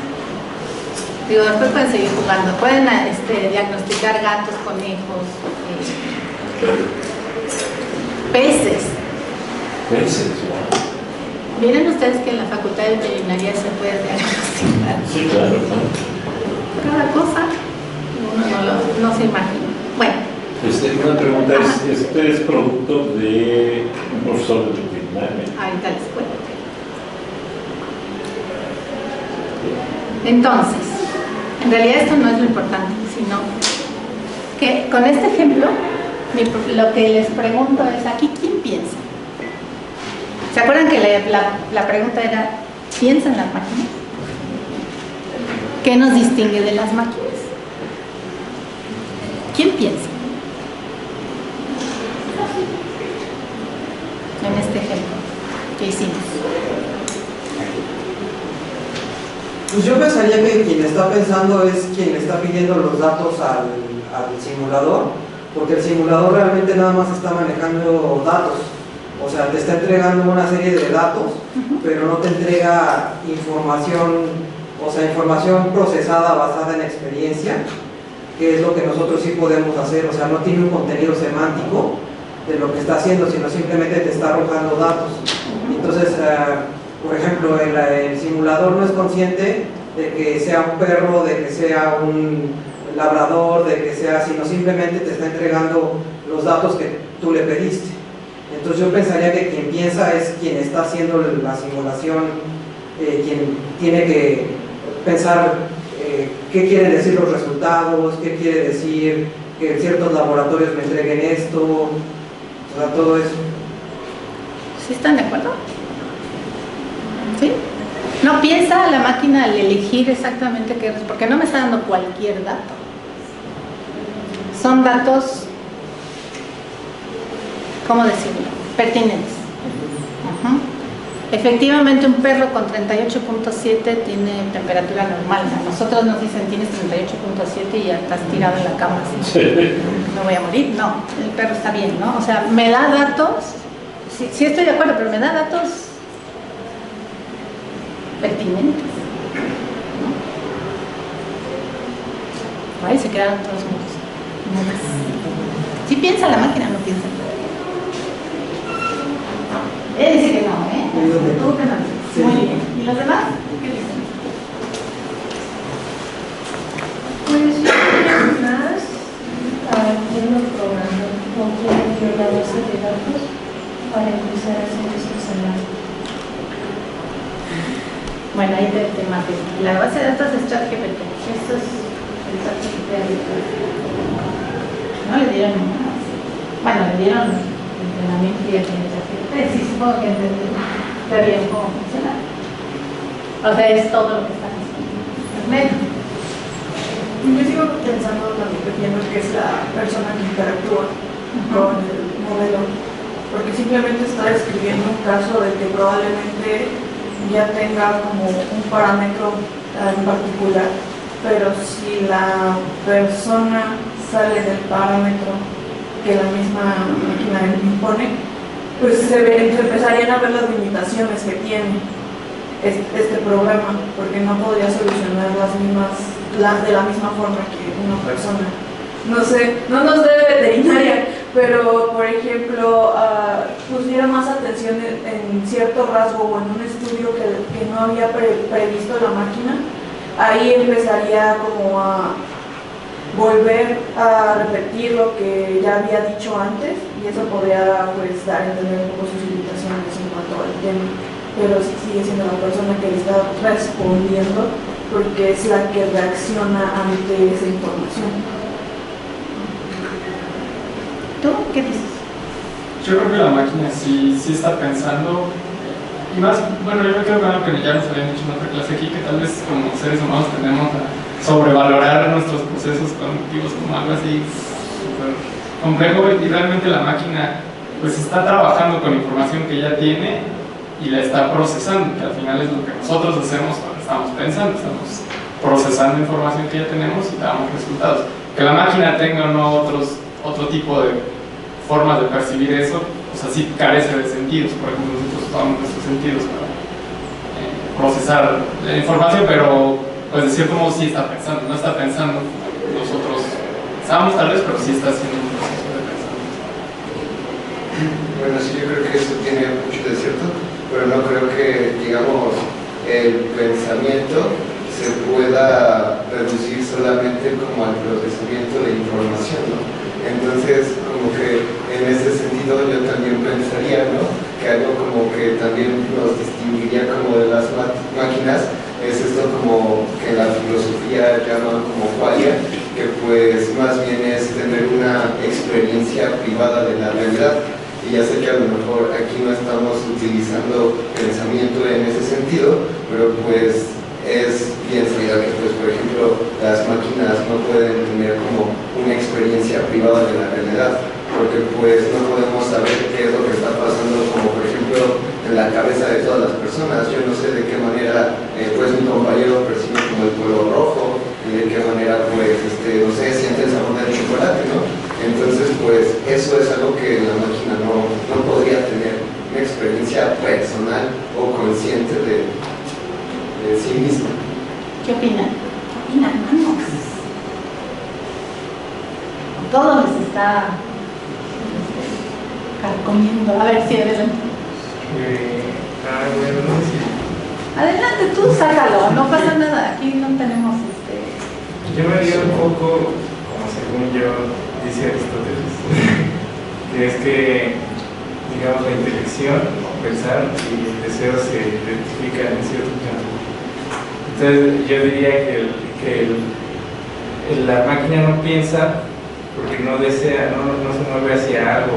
digo, después pueden seguir jugando, pueden diagnosticar gatos, conejos, peces. Peces, ¿Vieron ustedes que en la facultad de veterinaria se puede diagnosticar? sí, claro. Cada cosa, uno no se imagina. Bueno. Una pregunta, ¿este es producto de un profesor de veterinaria? Ahorita les cuento. Entonces, en realidad esto no es lo importante, sino que con este ejemplo, lo que les pregunto es, aquí, ¿quién piensa? ¿Se acuerdan que la pregunta era, ¿piensan las máquinas? ¿Qué nos distingue de las máquinas? ¿Quién piensa? En este ejemplo que hicimos. Pues yo pensaría que quien está pensando es quien le está pidiendo los datos al simulador, porque el simulador realmente nada más está manejando datos, o sea, te está entregando una serie de datos, pero no te entrega información, o sea, información procesada basada en experiencia, que es lo que nosotros sí podemos hacer, o sea, no tiene un contenido semántico de lo que está haciendo, sino simplemente te está arrojando datos. Entonces, por ejemplo, el simulador no es consciente de que sea un perro, de que sea un labrador, de que sea, sino simplemente te está entregando los datos que tú le pediste. Entonces yo pensaría que quien piensa es quien está haciendo la simulación, quien tiene que pensar qué quieren decir los resultados, qué quiere decir que ciertos laboratorios me entreguen esto, o sea, todo eso. ¿Sí están de acuerdo? ¿Sí? No piensa la máquina al elegir exactamente qué, porque no me está dando cualquier dato. Son datos, ¿cómo decirlo? Pertinentes. Ujú. Efectivamente, un perro con 38.7 tiene temperatura normal. A nosotros nos dicen tienes 38.7 y ya estás tirado en la cama así. No voy a morir. No, el perro está bien, ¿no? O sea, me da datos. Sí estoy de acuerdo, pero me da datos pertinentes, ¿no? Ahí se quedaron todos mudos. Si piensa la máquina, no piensa. Él dice que no, ¿eh? Tú que no. Muy bien. ¿Y los demás? ¿Qué dicen? Pues yo creo que más haciendo programa o quiero la base de datos para empezar a hacer estos análisis. Bueno, ahí te maté. La base de datos es ChatGPT. Esto es el ChatGPT habitual. No le dieron más. Bueno, le dieron entrenamiento y el ChatGPT. Sí, supongo que entendí. Está bien cómo funciona. O sea, es todo lo que están haciendo. Yo sigo pensando también que es la persona que interactúa con el modelo, porque simplemente está describiendo un caso de que probablemente ya tenga como un parámetro en particular, pero si la persona sale del parámetro que la misma máquina impone, pues se empezarían a ver las limitaciones que tiene este programa, porque no podría solucionar de la misma forma que una persona. No sé, no nos dé veterinaria, pero por ejemplo, pusiera más atención en cierto rasgo o en un estudio que no había previsto la máquina, ahí empezaría como a volver a repetir lo que ya había dicho antes, y eso podría pues dar a entender un poco sus limitaciones en cuanto al tema, pero sigue siendo la persona que le está respondiendo porque es la que reacciona ante esa información. ¿Tú qué dices? Yo creo que la máquina sí está pensando, y más, bueno, yo me quedo con algo que ya nos habían dicho en otra clase aquí, que tal vez como seres humanos tendemos a sobrevalorar nuestros procesos cognitivos como algo así súper complejo, y realmente la máquina pues está trabajando con información que ya tiene y la está procesando, que al final es lo que nosotros hacemos cuando estamos pensando, estamos procesando información que ya tenemos y damos resultados. Que la máquina tenga o no otro tipo de formas de percibir eso, pues así carece de sentidos. Por ejemplo, nosotros usamos nuestros sentidos para procesar la información, pero pues de cierto modo sí está pensando, no está pensando como nosotros pensamos tal vez, pero sí está haciendo un proceso de pensamiento. Bueno, sí, yo creo que eso tiene mucho de cierto, pero no creo que, digamos, el pensamiento se pueda reducir solamente como al procesamiento de información, ¿no? Entonces, como que en ese sentido yo también pensaría, ¿no?, que algo como que también nos distinguiría como de las máquinas es esto como que la filosofía llama como qualia, que pues más bien es tener una experiencia privada de la realidad. Y ya sé que a lo mejor aquí no estamos utilizando pensamiento en ese sentido, pero pues es bien sabido que, pues, por ejemplo, las máquinas no pueden tener como una experiencia privada de la realidad, porque pues no podemos saber qué es lo que está pasando, como por ejemplo en la cabeza de todas las personas. Yo no sé de qué manera pues mi compañero percibe como el color rojo, y de qué manera pues no sé, siente el sabor del chocolate, ¿no? Entonces pues eso es algo que la máquina no podría tener, una experiencia personal o consciente de sí misma. ¿Qué opinan? ¿Qué opinan? Vamos. Todo les está carcomiendo. A ver si adelante. Bueno, no sé si... Adelante, tú sácalo, no pasa nada. Aquí no tenemos Yo me diría un poco, como según yo dice Aristóteles, que es que, digamos, la intelección, pensar y el deseo se identifican en cierto campo. Entonces yo diría que la máquina no piensa porque no desea, no se mueve hacia algo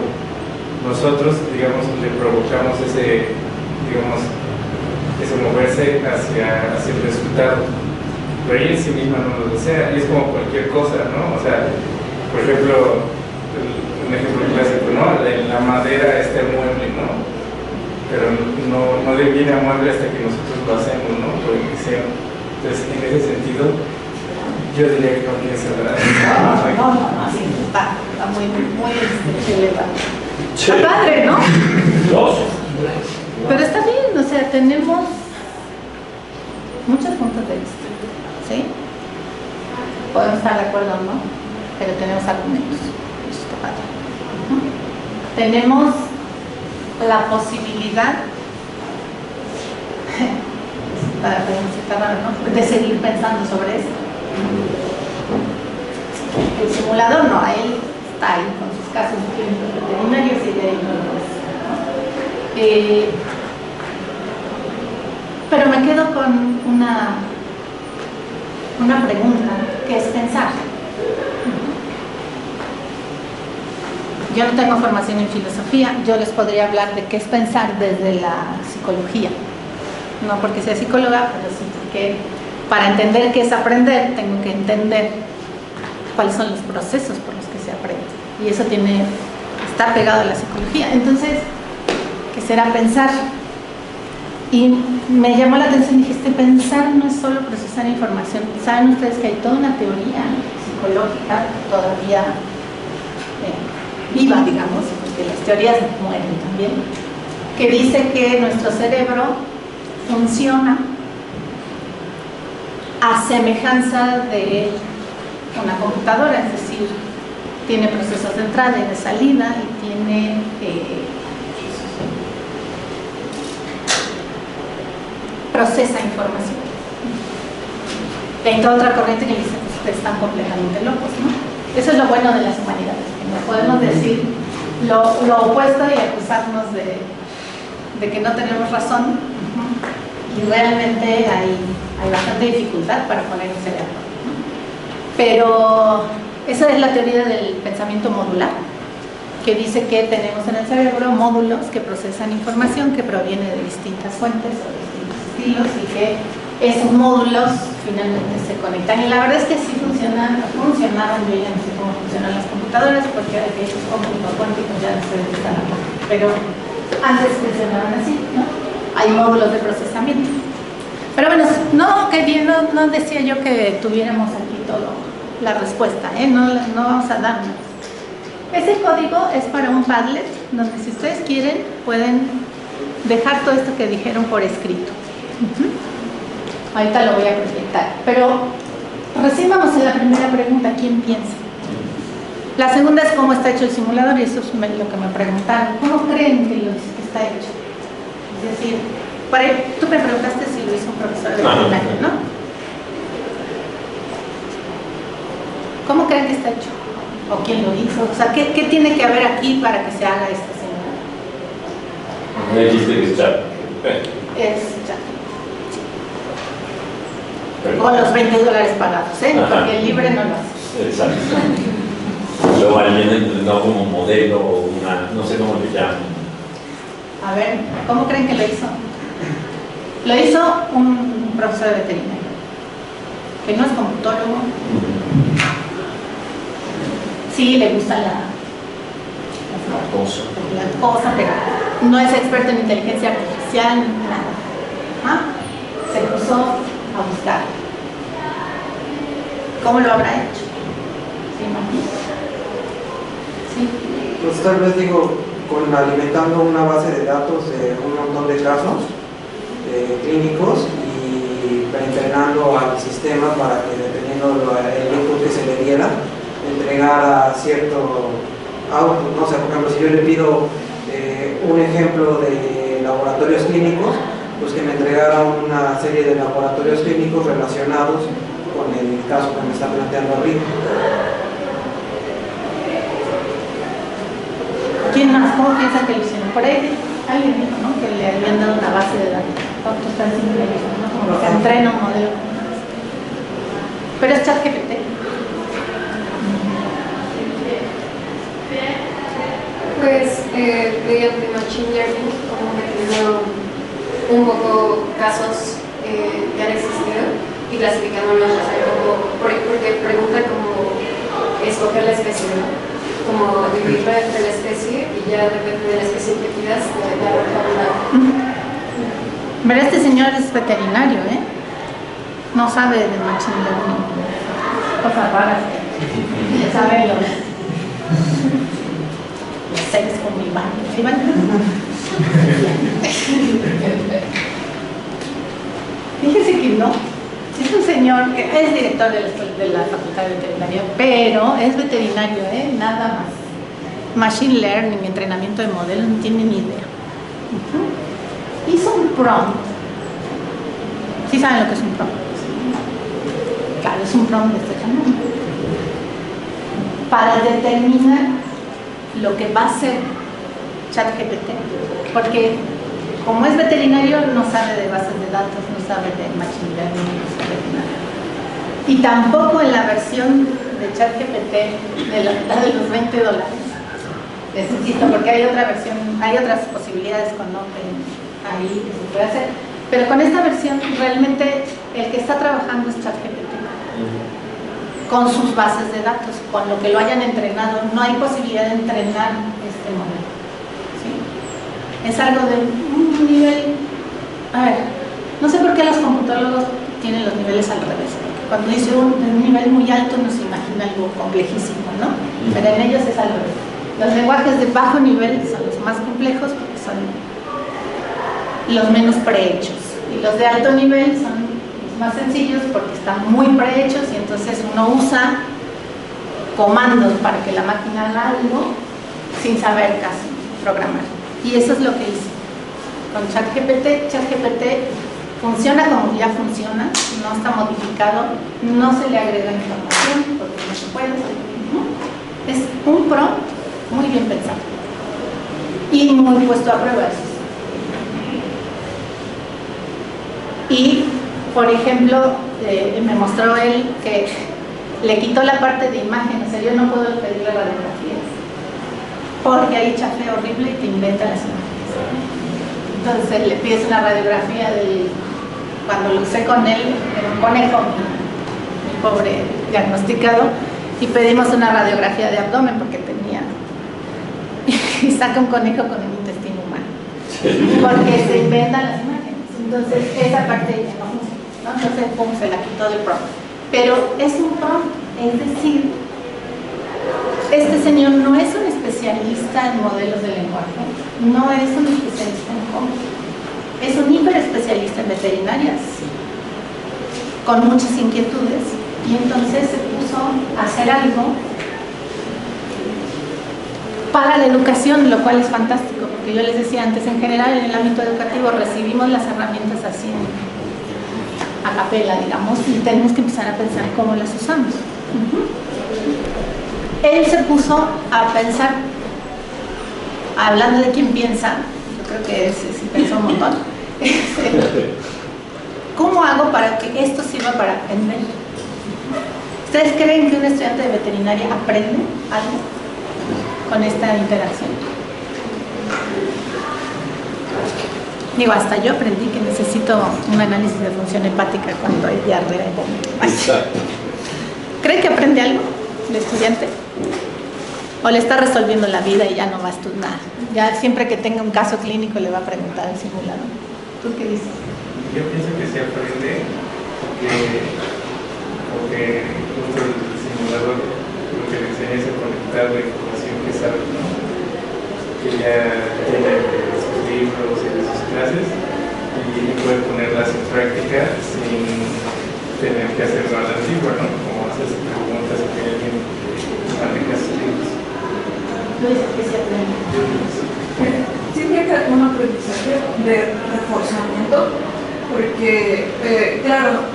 nosotros, digamos, le provocamos ese moverse hacia el resultado. Pero ella en sí misma no lo desea, y es como cualquier cosa, ¿no? O sea, por ejemplo, un ejemplo clásico, ¿no? La madera está el mueble, ¿no? Pero no le viene a mueble hasta que nosotros lo hacemos, ¿no? Por elección. Entonces, en ese sentido, yo diría que no piensa, ¿verdad? No, sí, está muy elevado. Está padre, ¿no? Pero está bien, o sea, tenemos muchos puntos de vista, ¿sí? Podemos estar de acuerdo o no, pero tenemos argumentos. Eso está padre. Tenemos la posibilidad de seguir pensando sobre eso. El simulador no, él está ahí con sus casos clínicos veterinarios y de ahí no lo es, ¿no? Pero me quedo con una pregunta, que es pensar. Yo no tengo formación en filosofía, yo les podría hablar de qué es pensar desde la psicología. No porque sea psicóloga, pero sí porque para entender qué es aprender, tengo que entender cuáles son los procesos por los que se aprende. Y eso está pegado a la psicología. Entonces, ¿qué será pensar? Y me llamó la atención, dijiste, pensar no es solo procesar información. ¿Saben ustedes que hay toda una teoría psicológica todavía viva, digamos, porque las teorías mueren también, que dice que nuestro cerebro funciona a semejanza de una computadora, es decir, tiene procesos de entrada y de salida y tiene procesa información. Y hay toda otra corriente que dice que ustedes están completamente locos, ¿no? Eso es lo bueno de las humanidades, que no podemos decir lo opuesto y acusarnos de que no tenemos razón, y realmente hay bastante dificultad para ponerse de acuerdo, ¿no? Pero esa es la teoría del pensamiento modular, que dice que tenemos en el cerebro módulos que procesan información que proviene de distintas fuentes o distintos estilos, y que esos módulos finalmente se conectan. Y la verdad es que sí funcionaban, yo ya no sé cómo funcionan las computadoras, porque ahora que esos cómputos cuánticos ya no sé de qué están hablando, pero antes funcionaban así, ¿no? Hay módulos de procesamiento. Pero bueno, no decía yo que tuviéramos aquí todo la respuesta, no vamos a darnos. Ese código es para un Padlet, donde si ustedes quieren pueden dejar todo esto que dijeron por escrito. Ahorita lo voy a proyectar, pero recién vamos a la primera pregunta, ¿quién piensa? La segunda es cómo está hecho el simulador, y eso es lo que me preguntaron. ¿Cómo creen que está hecho? Es decir, por ahí, tú me preguntaste si lo hizo un profesor de veterinario, ¿no? ¿Cómo creen que está hecho? ¿O quién lo hizo? O sea, ¿qué tiene que haber aquí para que se haga este simulador? Me dijiste que es chat. Es chat. Con los $20 pagados, porque el libre no lo hace. Exacto. Luego alguien entrenó como modelo o no sé cómo le llaman. A ver, ¿cómo creen que lo hizo? Lo hizo un profesor de veterinario, que no es computólogo. Sí, le gusta la cosa, pero no es experto en inteligencia artificial, nada. Se puso a buscar. ¿Cómo lo habrá hecho? ¿Se imagina? Sí. Pues tal vez alimentando una base de datos de un montón de casos clínicos y entrenando al sistema para que, dependiendo del input que se le diera, entregara cierto output, ¿no? O sea, por ejemplo, si yo le pido un ejemplo de laboratorios clínicos, pues que me entregara una serie de laboratorios clínicos relacionados con el caso que me está planteando arriba. ¿Quién más? ¿Cómo piensa que lo hicieron? Por ahí alguien dijo, ¿no?, que le habían dado una base de datos. Tanto tan simple, ¿no? Como que se entrena un modelo. Pero es ChatGPT. Pues mediante Machine Learning, como metiendo un poco casos que han existido y clasificándolos, o sea, porque pregunta como escoger la especie, ¿no? Como dividirlo entre la especie y ya depende de la especie que pidas, te arroja una. Pero este señor es veterinario, ¿eh? No sabe de Machine Learning. Cosas raras. Sabe los seres con mi mano. ¿Sí van? Fíjese que no. Es un señor que es director de la Facultad de Veterinaria, pero es veterinario, ¿eh? Nada más. Machine Learning, entrenamiento de modelos, no tiene ni idea. Hizo un prompt. ¿Sí saben lo que es un prompt? Claro, es un prompt de este tamaño. Para determinar lo que va a hacer ChatGPT. Porque como es veterinario, no sabe de bases de datos, no sabe de Machine Learning, no sabe de nada. Y tampoco en la versión de ChatGPT de los $20. Les insisto, porque hay otra versión, hay otras posibilidades con Open ahí que se puede hacer. Pero con esta versión, realmente el que está trabajando es ChatGPT. Con sus bases de datos, con lo que lo hayan entrenado. No hay posibilidad de entrenar este modelo. ¿Sí? Es algo de un nivel... A ver, no sé por qué los computólogos tienen los niveles al revés. Cuando dice un nivel muy alto nos imagina algo complejísimo, ¿no? Pero en ellos es al revés. Los lenguajes de bajo nivel son los más complejos porque son los menos prehechos. Y los de alto nivel son los más sencillos porque están muy prehechos y entonces uno usa comandos para que la máquina haga algo sin saber casi programar. Y eso es lo que hice. Con ChatGPT, ChatGPT funciona como ya funciona, no está modificado, no se le agrega información porque no se puede. Es un prompt muy bien pensado y muy puesto a prueba. Y, por ejemplo, me mostró él que le quitó la parte de imagen, o sea, yo no puedo pedirle radiografías porque ahí chafea horrible y te inventa las imágenes. Entonces le pides una radiografía cuando lo usé con él, era un conejo, mi pobre diagnosticado, y pedimos una radiografía de abdomen porque tenía, y saca un conejo con el intestino humano, porque se inventan las imágenes. Entonces esa parte ya no funciona, ¿no? Entonces pum, se la quitó del prompt. Pero es un prompt, es decir, este señor no es un especialista en modelos de lenguaje, no es un especialista en cómputo, es un hiperespecialista en veterinarias, con muchas inquietudes, y entonces se puso a hacer algo para la educación, lo cual es fantástico, porque yo les decía antes, en general en el ámbito educativo recibimos las herramientas así a capela, digamos, y tenemos que empezar a pensar en cómo las usamos. Él se puso a pensar, hablando de quién piensa, yo creo que sí pensó un montón, ¿cómo hago para que esto sirva para aprender? ¿Ustedes creen que un estudiante de veterinaria aprende algo con esta interacción? Digo, hasta yo aprendí que necesito un análisis de función hepática cuando hay diarrea y vómito. Exacto. ¿Cree que aprende algo el estudiante? ¿O le está resolviendo la vida y ya no va a estudiar nada? Ya siempre que tenga un caso clínico le va a preguntar al simulador. ¿Tú qué dices? Yo pienso que se aprende porque justo el simulador lo que le enseña es a conectar la información que sabe, ¿no? Que ya tiene de sus libros y de sus clases y puede ponerlas en práctica sin tener que hacerlo a la antigua, ¿no? Como haces preguntas y que alguien maneja sus libros. Luis, ¿qué se aprende? Tiene que haber un aprendizaje de reforzamiento, porque, claro,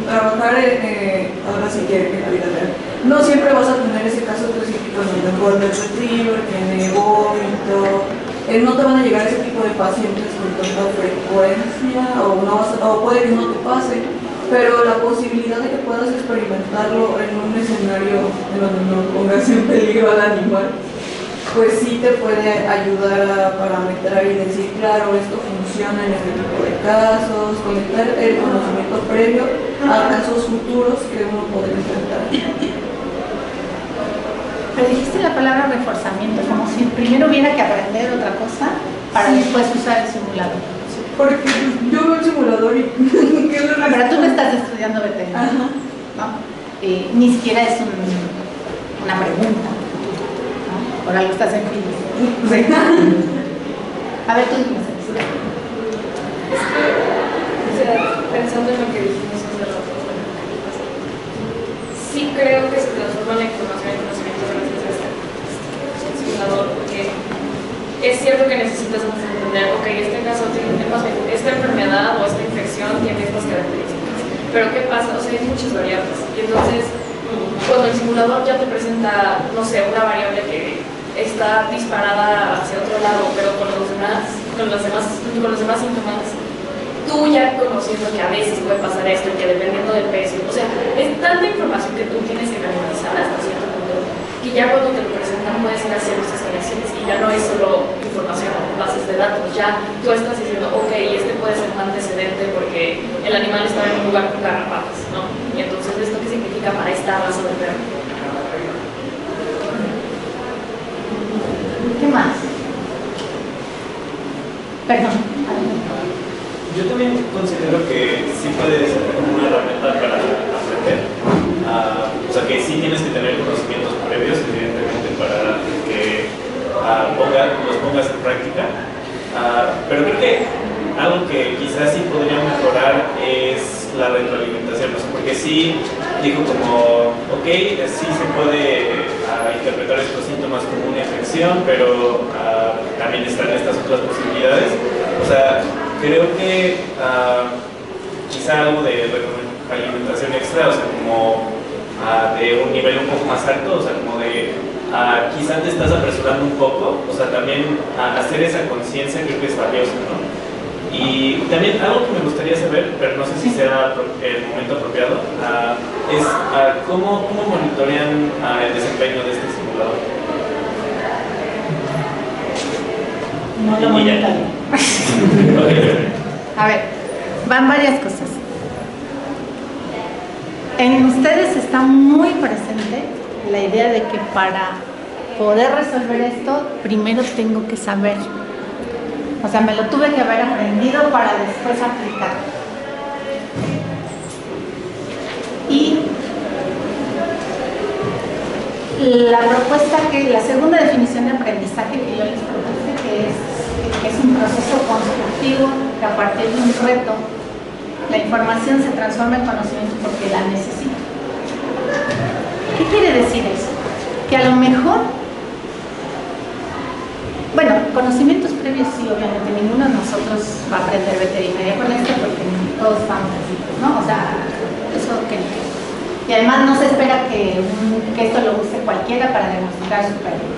trabajar ahora sí que en la vida real, no siempre vas a tener ese caso específico donde el golden retriever, tiene vómito, no te van a llegar ese tipo de pacientes con tanta frecuencia, o puede que no te pase, pero la posibilidad de que puedas experimentarlo en un escenario en donde no pongas en peligro al animal pues sí te puede ayudar a parametrar y decir, claro, esto funciona en este tipo de casos, conectar el conocimiento previo a casos futuros que uno podría enfrentar. Pero dijiste la palabra reforzamiento, como si primero hubiera que aprender otra cosa para después usar el simulador. Porque yo veo el simulador y... ¿qué es lo que Pero tú no estás estudiando veterinaria, ¿no? Ni siquiera es una pregunta, ¿no? Por algo estás en fila. Sí. A ver, tú dices. O sea, pensando en lo que dijimos hace rato, sí creo que se transforma la información en conocimiento gracias a este simulador, porque es cierto que necesitas entender, ok, este caso tiene esta enfermedad o esta infección tiene estas características, pero ¿qué pasa? O sea, hay muchas variables, y entonces cuando el simulador ya te presenta, no sé, una variable que está disparada hacia otro lado, pero con los demás síntomas, tú ya conociendo que a veces puede pasar esto, que dependiendo del peso, o sea, es tanta información que tú tienes que analizar hasta cierto punto, que ya cuando te lo presentan puedes ir haciendo estas conexiones y ya no es solo información, bases de datos, ya tú estás diciendo, ok, este puede ser un antecedente porque el animal estaba en un lugar con garrapatas, ¿no? Y entonces, ¿esto qué significa para esta raza de perro? ¿Qué más? Perdón. Yo también considero que sí puede ser como una herramienta para aprender. O sea, que sí tienes que tener conocimientos previos, evidentemente, para que los pongas en práctica. Pero creo que algo que quizás sí podría mejorar es la retroalimentación. O sea, porque sí dijo como, ok, sí se puede interpretar estos síntomas como una infección, pero también están estas otras posibilidades. O sea, creo que quizá algo de alimentación extra, o sea, como de un nivel un poco más alto, o sea, como de quizá te estás apresurando un poco, o sea, también hacer esa conciencia creo que es valioso, ¿no? Y también algo que me gustaría saber, pero no sé si sea el momento apropiado, es cómo monitorean el desempeño de este simulador. No lo monitorean. A ver, van varias cosas. En ustedes está muy presente la idea de que para poder resolver esto, primero tengo que saber. O sea, me lo tuve que haber aprendido para después aplicar. Y la segunda definición de aprendizaje que yo les propuse, que es un proceso constructivo, que a partir de un reto, la información se transforma en conocimiento porque la necesito. ¿Qué quiere decir eso? Que a lo mejor, bueno, conocimientos previos sí, obviamente, ninguno de nosotros va a aprender veterinaria con esto porque todos estamos así, ¿no? O sea, eso que no. Y además no se espera que esto lo use cualquiera para diagnosticar su perro.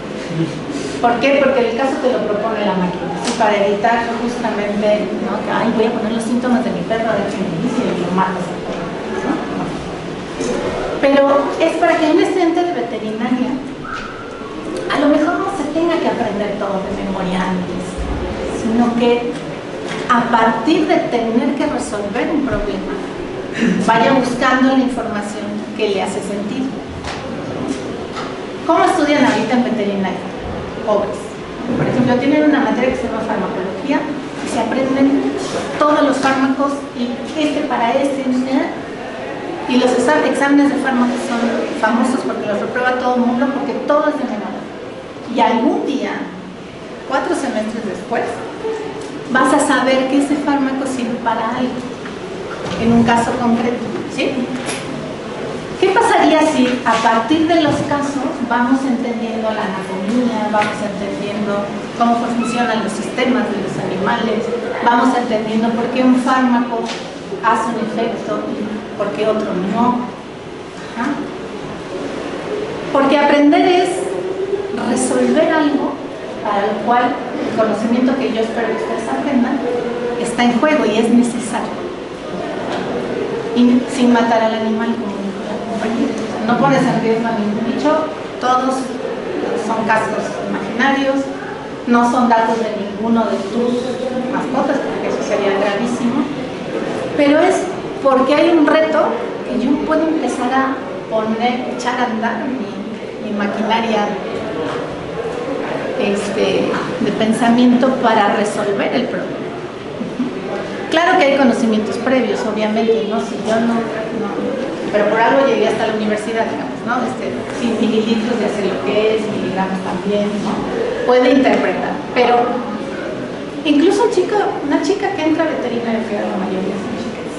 ¿Por qué? Porque el caso te lo propone la máquina, ¿sí? Para evitar justamente, ¿no? Que, ay, voy a poner los síntomas de mi perro, a ver qué me dice y lo matas al perro, ¿no? No. Pero es para que un estudiante de veterinaria a lo mejor no se tenga que aprender todo de memoria antes, sino que a partir de tener que resolver un problema, vaya buscando la información que le hace sentido. ¿Cómo estudian ahorita en veterinaria? Pobres. Por ejemplo, tienen una materia que se llama farmacología y se aprenden todos los fármacos y para y los exámenes de fármacos son famosos porque los reprueba todo el mundo porque todo es de memoria. Y algún día, 4 semestres después, vas a saber que ese fármaco sirve para algo, en un caso concreto, ¿sí? ¿Qué pasaría si a partir de los casos vamos entendiendo la anatomía, vamos entendiendo cómo funcionan los sistemas de los animales, vamos entendiendo por qué un fármaco hace un efecto y por qué otro no? ¿Ah? Porque aprender es resolver algo para lo cual el conocimiento que yo espero que ustedes aprendan está en juego y es necesario. Y sin matar al animal, como dijo la compañera. No pones en riesgo a ningún bicho, todos son casos imaginarios. veterinarios, no son datos de ninguno de tus mascotas, porque eso sería gravísimo, pero es porque hay un reto que yo puedo empezar a echar a andar mi maquinaria de pensamiento para resolver el problema. Claro que hay conocimientos previos, obviamente, ¿no? Si yo no, pero por algo llegué hasta la universidad, digamos, ¿no? 100 mililitros de hacer lo que es, miligramos también, ¿no? Puede interpretar, pero incluso una chica que entra a veterinaria, que la mayoría son chicas,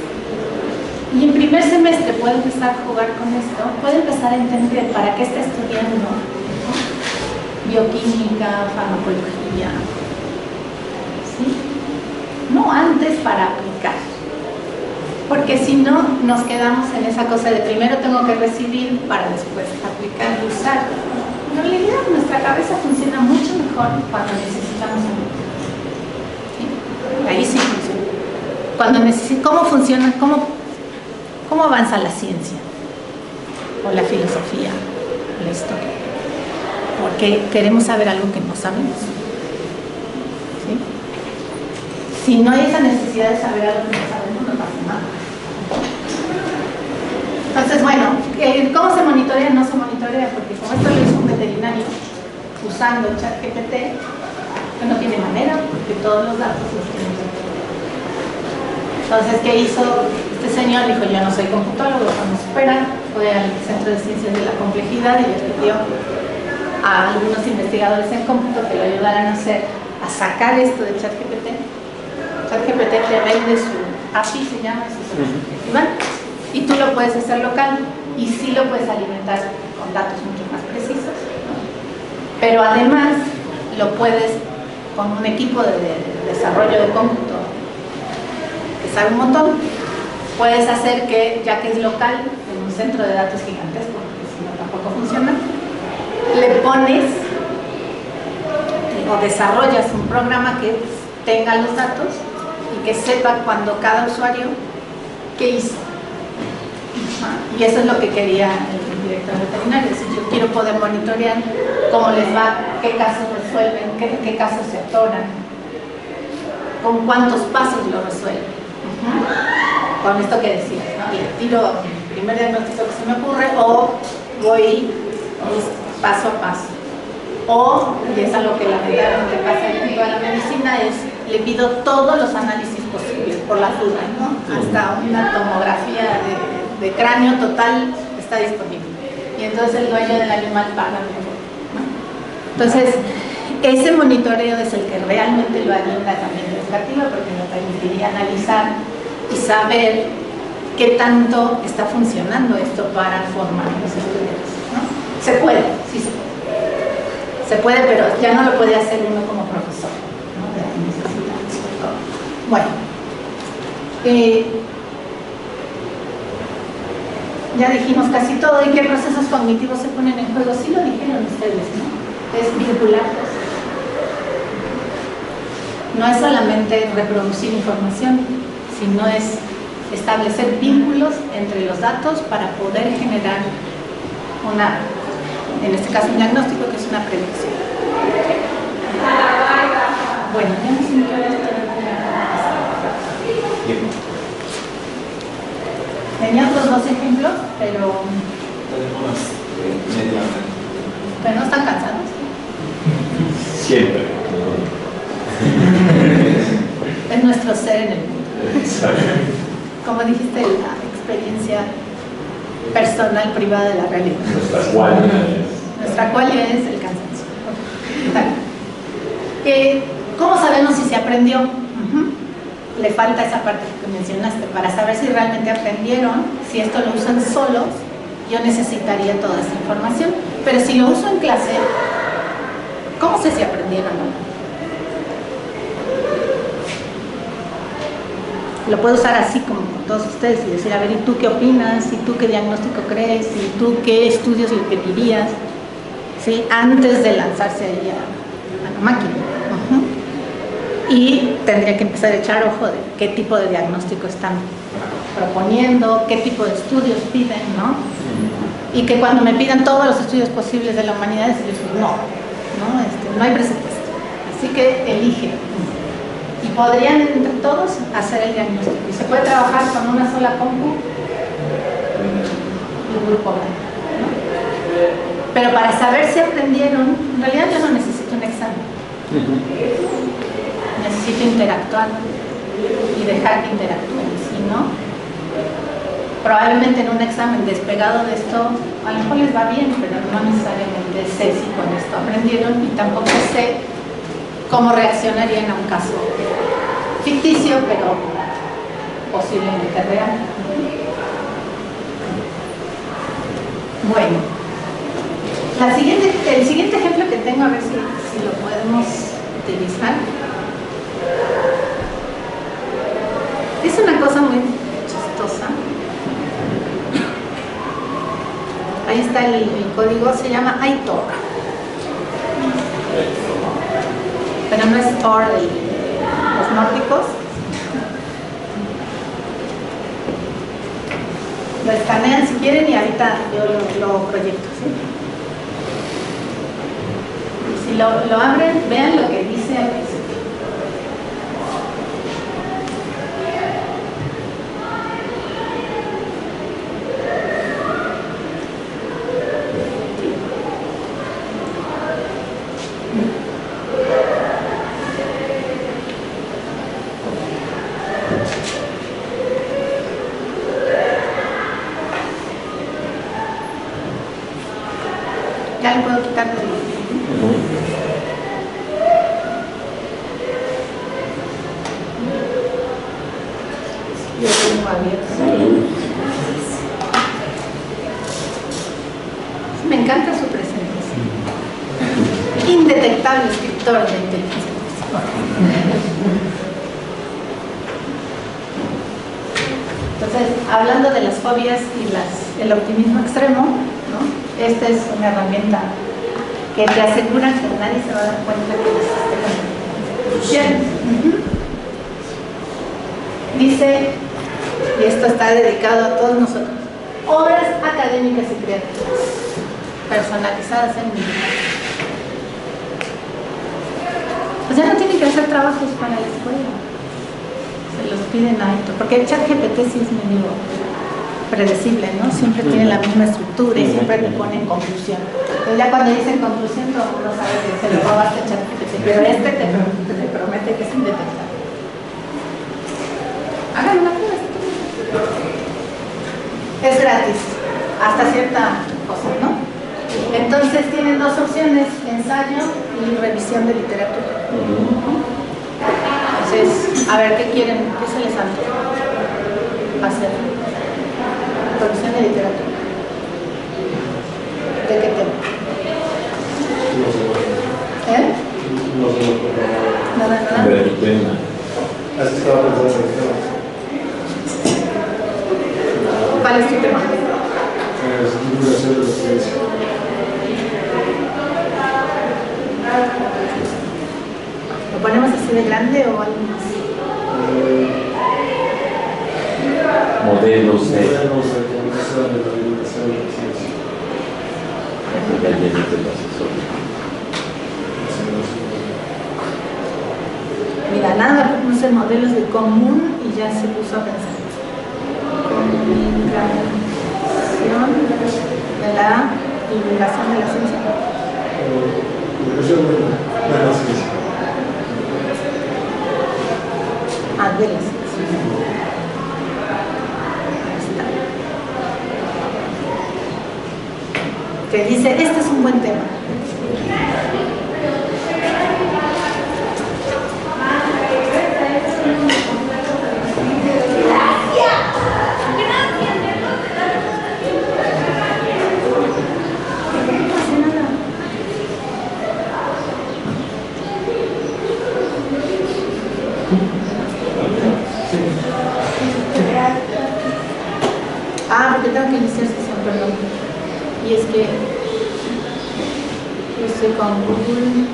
y en primer semestre puede empezar a jugar con esto, puede empezar a entender para qué está estudiando, ¿no? Bioquímica, farmacología, ¿sí? No antes para aplicar, porque si no nos quedamos en esa cosa de primero tengo que recibir para después aplicar y usar. En realidad nuestra cabeza funciona mucho mejor cuando necesitamos algo. ¿Sí? Ahí sí funciona. Cuando ¿cómo funciona? ¿Cómo avanza la ciencia? O la filosofía, la historia. Porque queremos saber algo que no sabemos. ¿Sí? Si no hay esa necesidad de saber algo que no sabemos, no pasa nada. Entonces, bueno, ¿cómo se monitorea? No se monitorea, porque como esto lo hizo un veterinario usando ChatGPT, que no tiene manera, porque todos los datos los tenemos. Entonces, ¿qué hizo este señor? Dijo, yo no soy computólogo, no me espera. Fue al Centro de Ciencias de la Complejidad y le pidió a algunos investigadores en cómputo que lo ayudaran a sacar esto de ChatGPT. ChatGPT te vende su API, se llama, y tú lo puedes hacer local y sí lo puedes alimentar con datos mucho más precisos, ¿no? Pero además lo puedes, con un equipo de desarrollo de cómputo que sabe un montón, puedes hacer que, ya que es local, en un centro de datos gigantesco, porque si no tampoco funciona, le pones o desarrollas un programa que tenga los datos y que sepa cuando cada usuario qué hizo. Y eso es lo que quería el director veterinario, es decir, yo quiero poder monitorear cómo les va, qué casos resuelven, qué casos se atoran, con cuántos pasos lo resuelven. Con esto que decías, ¿no? Le tiro el primer diagnóstico que se me ocurre o voy paso a paso. O, y es algo que lamentablemente pasa en toda la medicina, le pido todos los análisis posibles por la duda, ¿no? Hasta una tomografía de cráneo total está disponible. Y entonces el dueño del animal paga mejor, ¿no? Entonces, ese monitoreo es el que realmente lo haría una herramienta educativa, porque nos permitiría analizar y saber qué tanto está funcionando esto para formar los estudiantes, ¿no? Se puede, sí se puede. Se puede, pero ya no lo puede hacer uno como profesor, ¿no? Necesita. Bueno, ya dijimos casi todo. ¿Y qué procesos cognitivos se ponen en juego? Sí lo dijeron ustedes, ¿no? Es vincularlos. No es solamente reproducir información, sino es establecer vínculos entre los datos para poder generar en este caso un diagnóstico, que es una predicción. Bueno, ya no sé qué hora estoy. Tenía otros dos ejemplos, pero no están cansados. Siempre. Es nuestro ser en el mundo. Como dijiste, la experiencia personal, privada de la realidad. Nuestra cualidad es el cansancio. ¿Cómo sabemos si se aprendió? Le falta esa parte que mencionaste. Para saber si realmente aprendieron, si esto lo usan solos, yo necesitaría toda esa información. Pero si lo uso en clase, ¿cómo sé si aprendieron o no? Lo puedo usar así como con todos ustedes y decir, a ver, ¿y tú qué opinas? ¿Y tú qué diagnóstico crees? ¿Y tú qué estudios le pedirías? ¿Sí? Antes de lanzarse ahí a la máquina. Y tendría que empezar a echar ojo de qué tipo de diagnóstico están proponiendo, qué tipo de estudios piden, ¿no? Y que cuando me pidan todos los estudios posibles de la humanidad, decir, no, no hay presupuesto. Así que elige. Y podrían entre todos hacer el diagnóstico. Y se puede trabajar con una sola compu y un grupo grande, ¿no? Pero para saber si aprendieron, en realidad yo no necesito un examen. Necesito interactuar y dejar que interactúen. Si no, probablemente en un examen despegado de esto, a lo mejor les va bien, pero no necesariamente sé si con esto aprendieron y tampoco sé cómo reaccionarían a un caso ficticio, pero posiblemente real. Bueno, el siguiente ejemplo que tengo, a ver si lo podemos utilizar. Es una cosa muy chistosa. Ahí está el código, se llama iTalk. Pero no es Thor de los nórdicos. Lo escanean si quieren y ahorita yo lo proyecto, ¿sí? Y si lo abren, vean lo que dice al principio. Ya le puedo quitar de yo tengo abierto. Me encanta su presentación. Indetectable escritor de inteligencia artificial. Entonces, hablando de las fobias y el optimismo extremo, ¿no? Esta es una herramienta que te asegura que nadie se va a dar cuenta que existe. Dice, y esto está dedicado a todos nosotros, obras académicas y creativas, personalizadas en línea. Pues ya no tienen que hacer trabajos para la escuela, se los piden a esto, porque el ChatGPT sí es medio predecible, ¿no? Siempre tiene la misma estructura y siempre te pone en conclusión. Entonces ya cuando dicen conclusión todo el mundo sabe que se lo robaste a ChatGPT, pero te promete que es indetectable. Hagan una prueba. Es gratis, hasta cierta cosa, ¿no? Entonces tienen dos opciones, ensayo y revisión de literatura. Entonces, a ver, ¿qué quieren? ¿Qué se les antoja hacer? Revisión de literatura. ¿De qué tema? Nada. Del tema. Así estaba pensando en el tema. ¿Cuál es tu tema? Divulgación de la ciencia. ¿Lo ponemos así de grande o algo más? Modelos de la divulgación de la ciencia. Mira, nada, puse modelos de común y ya se puso a pensar. Comunicación de la divulgación de la ciencia. Divulgación de la ciencia. Ah, de la ciencia. Que dice, este es un buen tema. Ah, porque tengo que iniciar sesión, perdón. Y es que yo estoy con Google.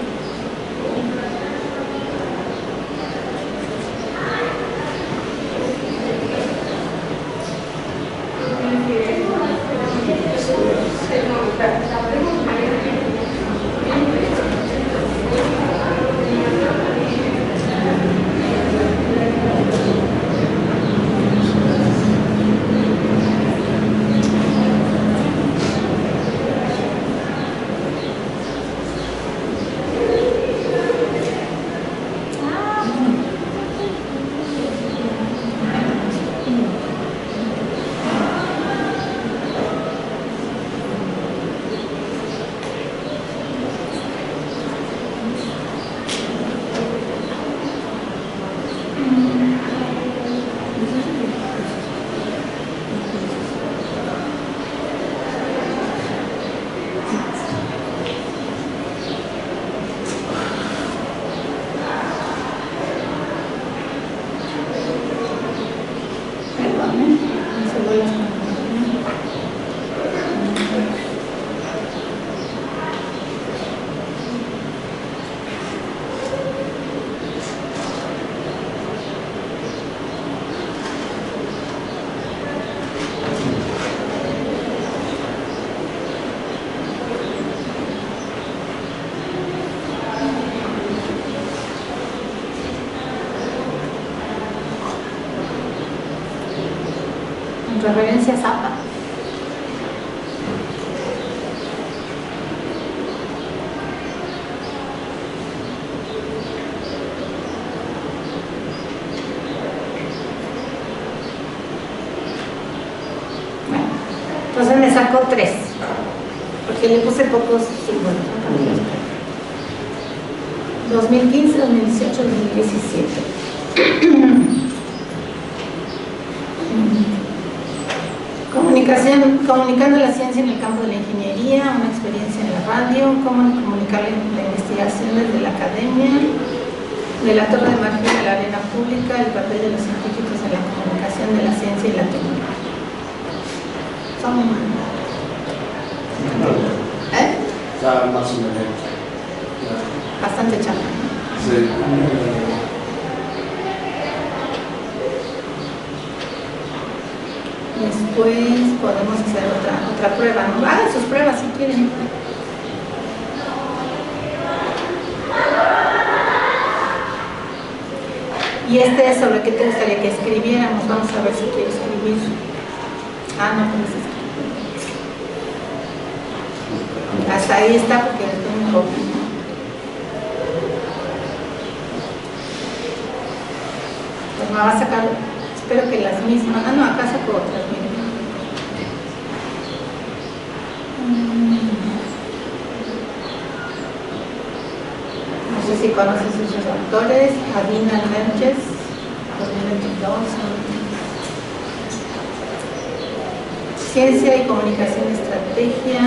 referencia Zappa. Bueno, entonces me sacó 3, porque le puse pocos símbolos, ¿no? 2015, 2018, 2017. Comunicando la ciencia en el campo de la ingeniería, una experiencia en la radio, cómo comunicar la investigación desde la academia, de la torre de marfil a la arena pública, el papel de los científicos en la comunicación de la ciencia y la tecnología. Son más o menos. Bastante chapa. Sí. Después podemos hacer otra prueba, ¿no? Hagan sus pruebas si quieren. Y este es sobre qué te gustaría que escribiéramos. Vamos a ver si quiere escribir. No puedes escribir. Hasta ahí está porque es un copia. Pues me va a sacar, espero que las mismas. No, acá saco otras, miren. No sé si conoces sus autores. Adina Lerches, 2022. Ciencia y comunicación estratégica.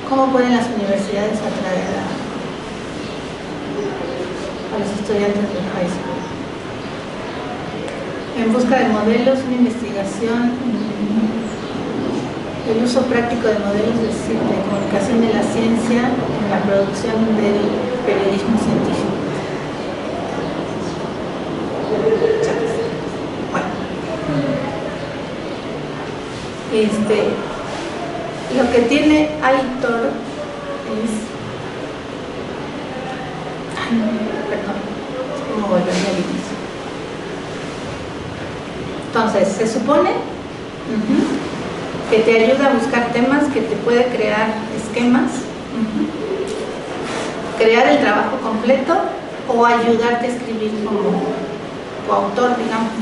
¿Cómo pueden las universidades atraer a los estudiantes del high school? En busca de modelos, una investigación, el uso práctico de modelos de comunicación de la ciencia en la producción del periodismo científico. Bueno, lo que tiene Aitor es, perdón, es como volver al inicio. Entonces, se supone que te ayuda a buscar temas, que te puede crear esquemas, crear el trabajo completo o ayudarte a escribir como coautor, digamos.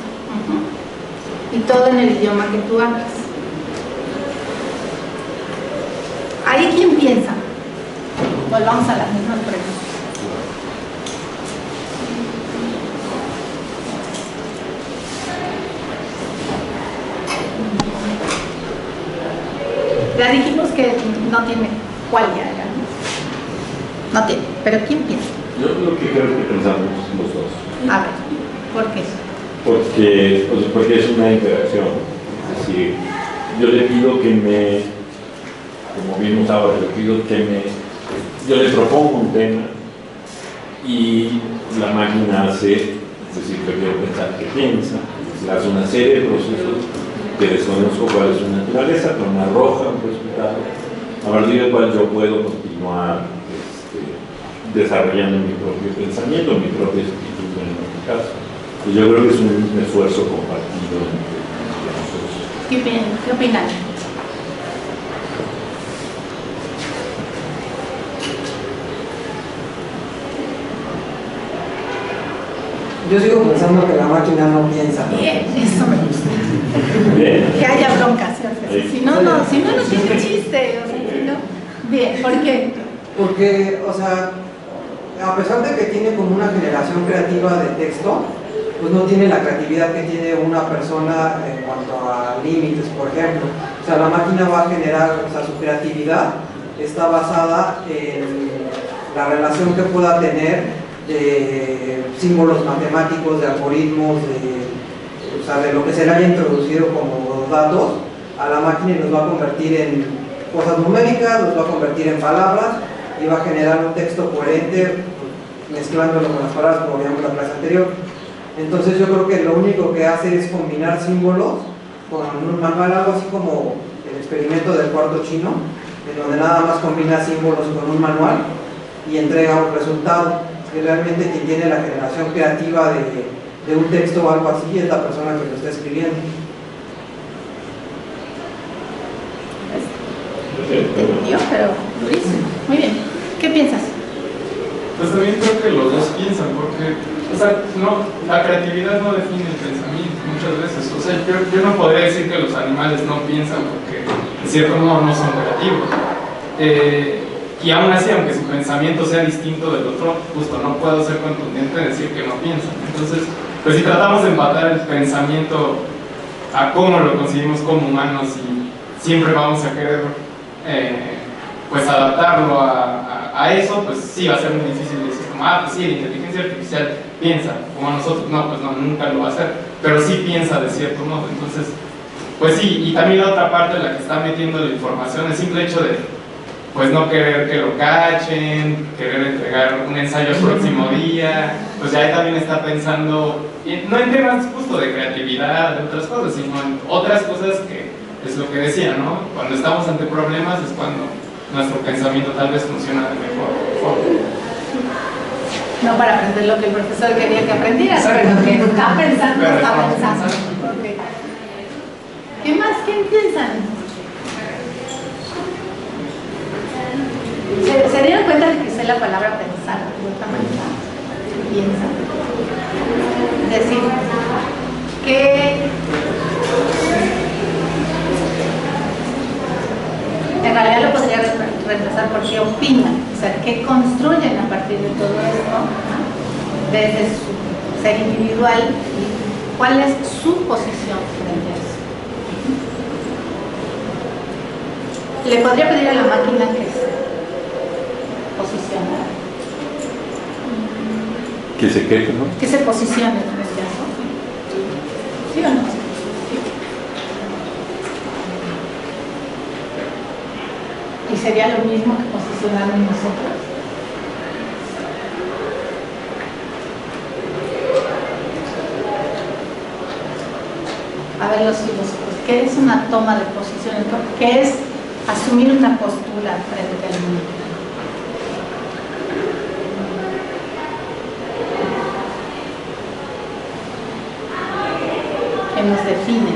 Y todo en el idioma que tú hablas. ¿Ahí quién piensa? Volvamos a las mismas preguntas. Ya dijimos que no tiene cuál ya. No tiene, pero ¿quién piensa? Yo lo que creo que pensamos los dos. A ver, ¿por qué? Porque es una interacción. Es decir, yo le pido que como vimos ahora, yo le propongo un tema y la máquina hace, es decir, yo quiero pensar qué piensa, hace una serie de procesos que desconozco cuál es su naturaleza, pero me arroja un resultado a partir del cual yo puedo continuar desarrollando mi propio pensamiento, mi propia escritura en este caso. Y yo creo que es un esfuerzo compartido entre nosotros. ¿Qué opinan? Yo sigo pensando que la máquina no piensa. Bien, eso me gusta. Bien. Que haya broncas. Si no tiene chiste. O sea, si no. Bien, ¿por qué? Porque, o sea, a pesar de que tiene como una generación creativa de texto, pues no tiene la creatividad que tiene una persona en cuanto a límites, por ejemplo. O sea, la máquina va a generar, o sea, su creatividad está basada en la relación que pueda tener de símbolos matemáticos, de algoritmos, o sea, de lo que se le haya introducido como datos a la máquina, y los va a convertir en cosas numéricas, los va a convertir en palabras y va a generar un texto coherente, mezclándolo con las palabras como veíamos en la clase anterior. Entonces yo creo que lo único que hace es combinar símbolos con un manual, algo así como el experimento del cuarto chino, en donde nada más combina símbolos con un manual y entrega un resultado. Que realmente quien tiene la generación creativa de un texto o algo así es la persona que lo está escribiendo. Yo, pero durísimo. Muy bien. ¿Qué piensas? Pues también creo que los dos piensan, porque, o sea, no, la creatividad no define el pensamiento muchas veces. O sea, yo no podría decir que los animales no piensan porque, de cierto modo, no son creativos. Y aún así, aunque su pensamiento sea distinto del otro, justo no puedo ser contundente en decir que no piensan. Entonces, pues si tratamos de empatar el pensamiento a cómo lo conseguimos como humanos y siempre vamos a querer pues adaptarlo a eso, pues sí va a ser muy difícil decir como, pues sí, la inteligencia artificial piensa, como nosotros, no, pues no, nunca lo va a hacer, pero sí piensa de cierto modo. Entonces, pues sí, y también la otra parte, la que está metiendo la información, el simple hecho de pues no querer que lo cachen, querer entregar un ensayo el próximo día, pues ya ahí también está pensando, no en temas justo de creatividad, de otras cosas, sino en otras cosas que es lo que decía, ¿no? Cuando estamos ante problemas es cuando nuestro pensamiento tal vez funciona de mejor forma. No para aprender lo que el profesor quería que aprendieras, pero que está pensando, está pensando. Okay. ¿Qué más? ¿Quién piensan? ¿Se dieron cuenta de que usé la palabra pensar de otra manera? Piensa. Es decir, que en realidad lo podría reemplazar por qué opinan, o sea, qué construyen a partir de todo esto, ¿no? Desde su ser individual, y cuál es su posición frente a eso. Le podría pedir a la máquina que se posicione. ¿Que se quede, no? Que se posicione frente a eso. ¿Sí o no? ¿Y sería lo mismo que posicionarnos nosotros? A ver, los filósofos, ¿qué es una toma de posición? ¿Qué es asumir una postura frente al mundo? Que nos define.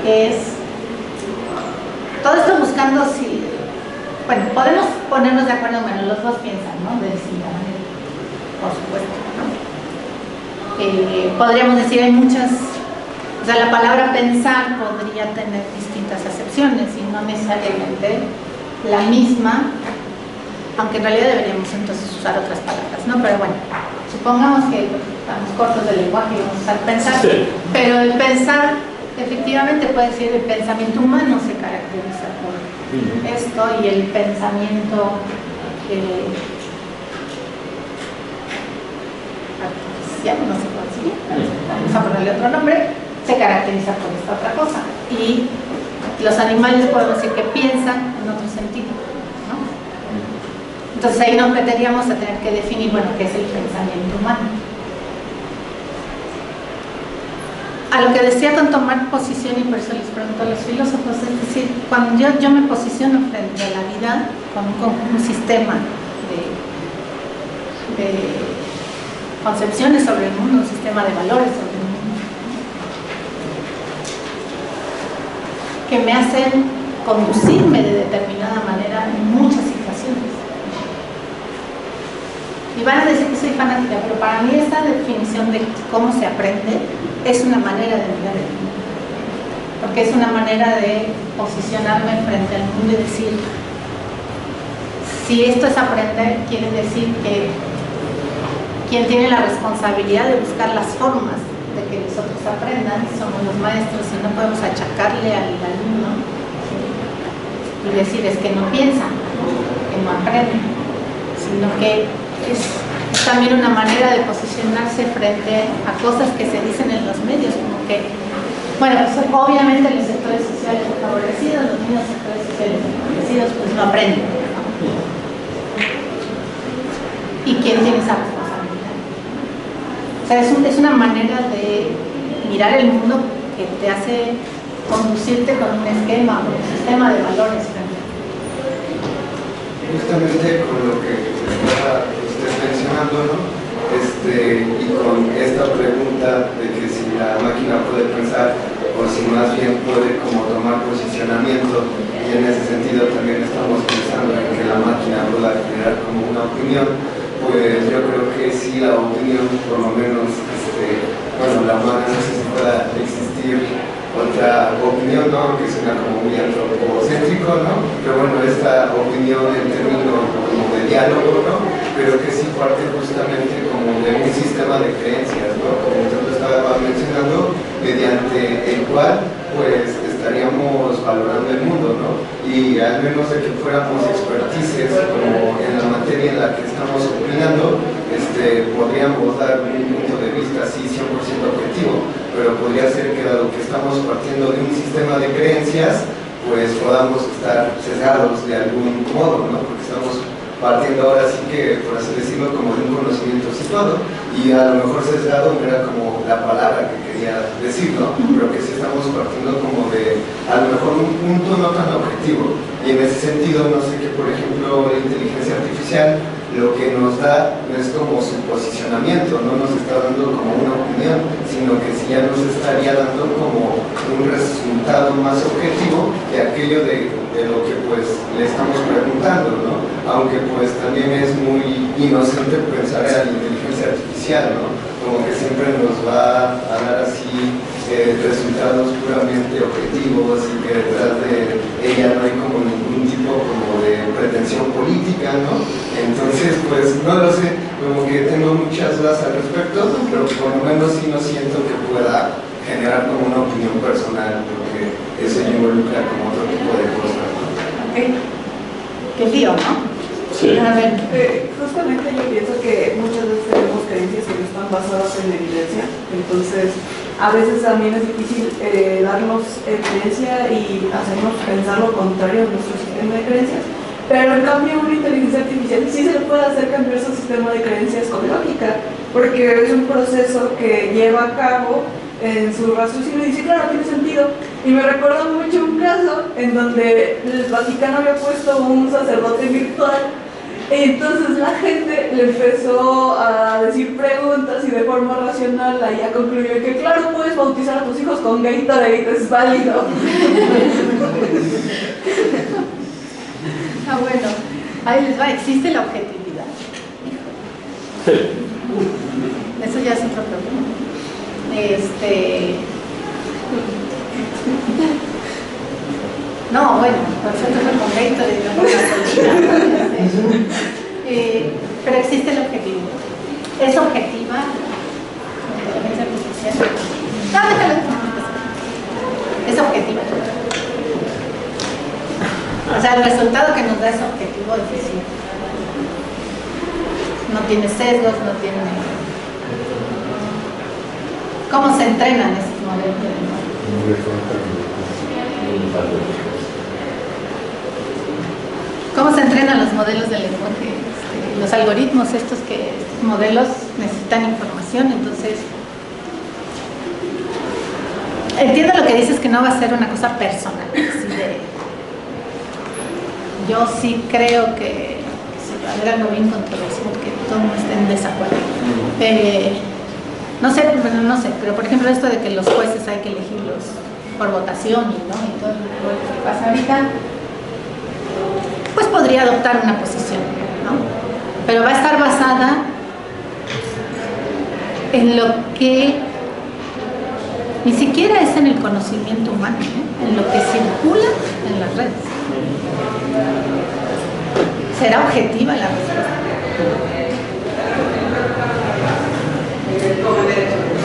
Es todo esto buscando si, bueno, podemos ponernos de acuerdo, bueno, los dos piensan, ¿no? De distinta manera, por supuesto, ¿no? Podríamos decir, hay muchas, o sea, la palabra pensar podría tener distintas acepciones y no necesariamente la misma, aunque en realidad deberíamos entonces usar otras palabras, ¿no? Pero bueno, supongamos que estamos cortos de lenguaje y vamos a usar pensar, sí. Pero el pensar efectivamente puede decir el pensamiento humano se caracteriza por esto y el pensamiento artificial, no sé cuál sería, vamos a ponerle otro nombre, se caracteriza por esta otra cosa. Y los animales podemos decir que piensan en otro sentido, ¿no? Entonces ahí nos meteríamos a tener que definir, bueno, qué es el pensamiento humano. A lo que decía con tomar posición, y por eso les pregunto a los filósofos, es decir, cuando yo me posiciono frente a la vida con un sistema de concepciones sobre el mundo, un sistema de valores sobre el mundo, que me hacen conducirme de determinada manera en muchas situaciones. Y van a decir que soy fanática, pero para mí esta definición de cómo se aprende es una manera de mirar el mundo, porque es una manera de posicionarme frente al mundo y decir, si esto es aprender, quiere decir que quien tiene la responsabilidad de buscar las formas de que los otros aprendan somos los maestros, y no podemos achacarle al alumno y decir es que no piensa, que no aprende, sino que es también una manera de posicionarse frente a cosas que se dicen en los medios, como que, bueno, pues obviamente los sectores sociales favorecidos, los mismos sectores sociales favorecidos, pues no aprenden, ¿no? ¿Y quién tiene esa responsabilidad? O sea, es una manera de mirar el mundo que te hace conducirte con un esquema o un sistema de valores frente. Justamente con lo que usted funcionando, ¿no? Y con esta pregunta de que si la máquina puede pensar o si más bien puede como tomar posicionamiento, y en ese sentido también estamos pensando en que la máquina pueda generar como una opinión, pues yo creo que sí, la opinión, por lo menos, bueno, la humana, no sé si pueda existir otra opinión, ¿no? Que suena como muy antropocéntrico, ¿no? Pero bueno, esta opinión en términos como de diálogo, ¿no? Pero que sí parte justamente como de un sistema de creencias, ¿no? Como usted lo estaba mencionando, mediante el cual pues estaríamos valorando el mundo, ¿no? Y al menos de que fuéramos expertices como en la materia en la que estamos opinando, podríamos dar un punto de vista así 100% objetivo, pero podría ser que dado que estamos partiendo de un sistema de creencias, pues podamos estar sesgados de algún modo, ¿no? Porque estamos partiendo ahora sí que, por así decirlo, como de un conocimiento situado, y a lo mejor sesgado era como la palabra que quería decir, ¿no? Pero que si estamos partiendo como de, a lo mejor, un punto no tan objetivo, y en ese sentido, no sé que, por ejemplo, la inteligencia artificial lo que nos da no es como su posicionamiento, no nos está dando como una opinión, sino que sí ya nos estaría dando como un resultado más objetivo de aquello de lo que pues le estamos preguntando, ¿no? Aunque pues también es muy inocente pensar en la inteligencia artificial, ¿no? Como que siempre nos va a dar así resultados puramente objetivos y que detrás de ella no hay como ningún tipo como de pretensión política, ¿no? Entonces, pues no lo sé, como que tengo muchas dudas al respecto, pero por lo menos sí no siento que pueda generar como una opinión personal, porque eso involucra como otro tipo de cosas, ¿no? Ok. Qué lío, ¿no? Sí. A ver. Justamente yo pienso que muchas veces tenemos creencias que no están basadas en evidencia, entonces a veces también es difícil darnos evidencia y hacernos pensar lo contrario de nuestro sistema de creencias, pero en cambio una inteligencia artificial sí se le puede hacer cambiar su sistema de creencias con lógica, porque es un proceso que lleva a cabo en su raciocinio y dice, claro, tiene sentido. Y me recuerda mucho un caso en donde el Vaticano había puesto un sacerdote virtual. Entonces la gente le empezó a decir preguntas y de forma racional ella concluyó que claro, puedes bautizar a tus hijos con Gatorade, es válido. Ah, bueno, ahí les va, existe la objetividad. Eso ya es otro problema. No, bueno, nosotros con Gatorade no. Pero existe la objetividad. ¿Es objetiva la inteligencia artificial? No, déjalo. Es objetiva. O sea, el resultado que nos da es objetivo, es decir, no tiene sesgos, no tiene... ¿Cómo se entrenan esos modelos de lenguaje? ¿Cómo se entrenan los modelos de lenguaje? Los algoritmos, estos modelos necesitan información, entonces entiendo lo que dices, que no va a ser una cosa personal. Yo sí creo que si va a haber algo bien controversial, que todo el mundo esté en desacuerdo. No sé, pero por ejemplo esto de que los jueces hay que elegirlos por votación y todo lo que pasa ahorita, pues podría adoptar una posición, ¿no? Pero va a estar basada en lo que ni siquiera es en el conocimiento humano, ¿eh? En lo que circula en las redes. ¿Será objetiva la respuesta?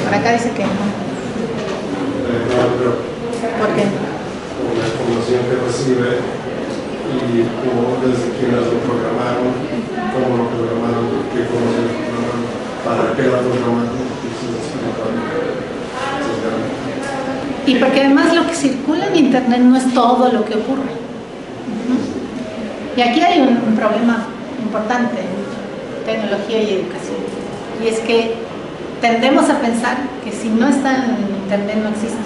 Por acá dice que no. ¿Por qué? La información que recibe y cómo, desde quiénes lo programaron, cómo lo programaron, qué información lo programaron, para qué la programaron. Y porque además lo que circula en internet no es todo lo que ocurre. Y aquí hay un problema importante en tecnología y educación, y es que tendemos a pensar que si no está en internet no existe,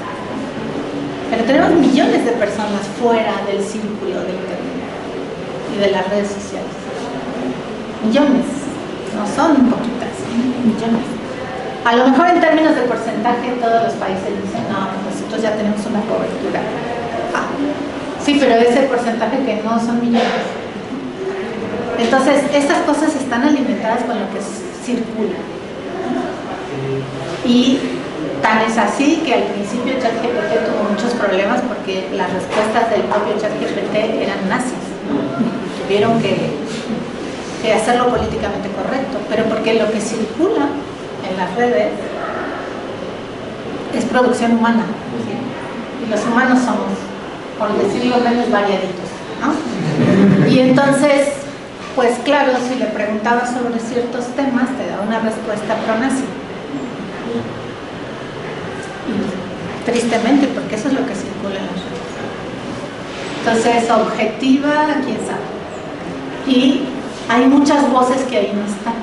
pero tenemos millones de personas fuera del círculo de internet y de las redes sociales, millones, no son poquitas, son millones. A lo mejor en términos de porcentaje todos los países dicen, no, nosotros ya tenemos una cobertura. Ah, sí, pero ese porcentaje que no son millones. Entonces, estas cosas están alimentadas con lo que circula. Y tan es así que al principio ChatGPT tuvo muchos problemas porque las respuestas del propio ChatGPT eran nazis, ¿no? Tuvieron que hacerlo políticamente correcto, pero porque lo que circula en las redes es producción humana, ¿sí? Y los humanos somos, por decirlo menos, variaditos, ¿no? Y entonces, pues claro, si le preguntabas sobre ciertos temas, te da una respuesta pro-nazi. Tristemente, porque eso es lo que circula en las redes. Entonces, objetiva, quién sabe. Y hay muchas voces que ahí no están.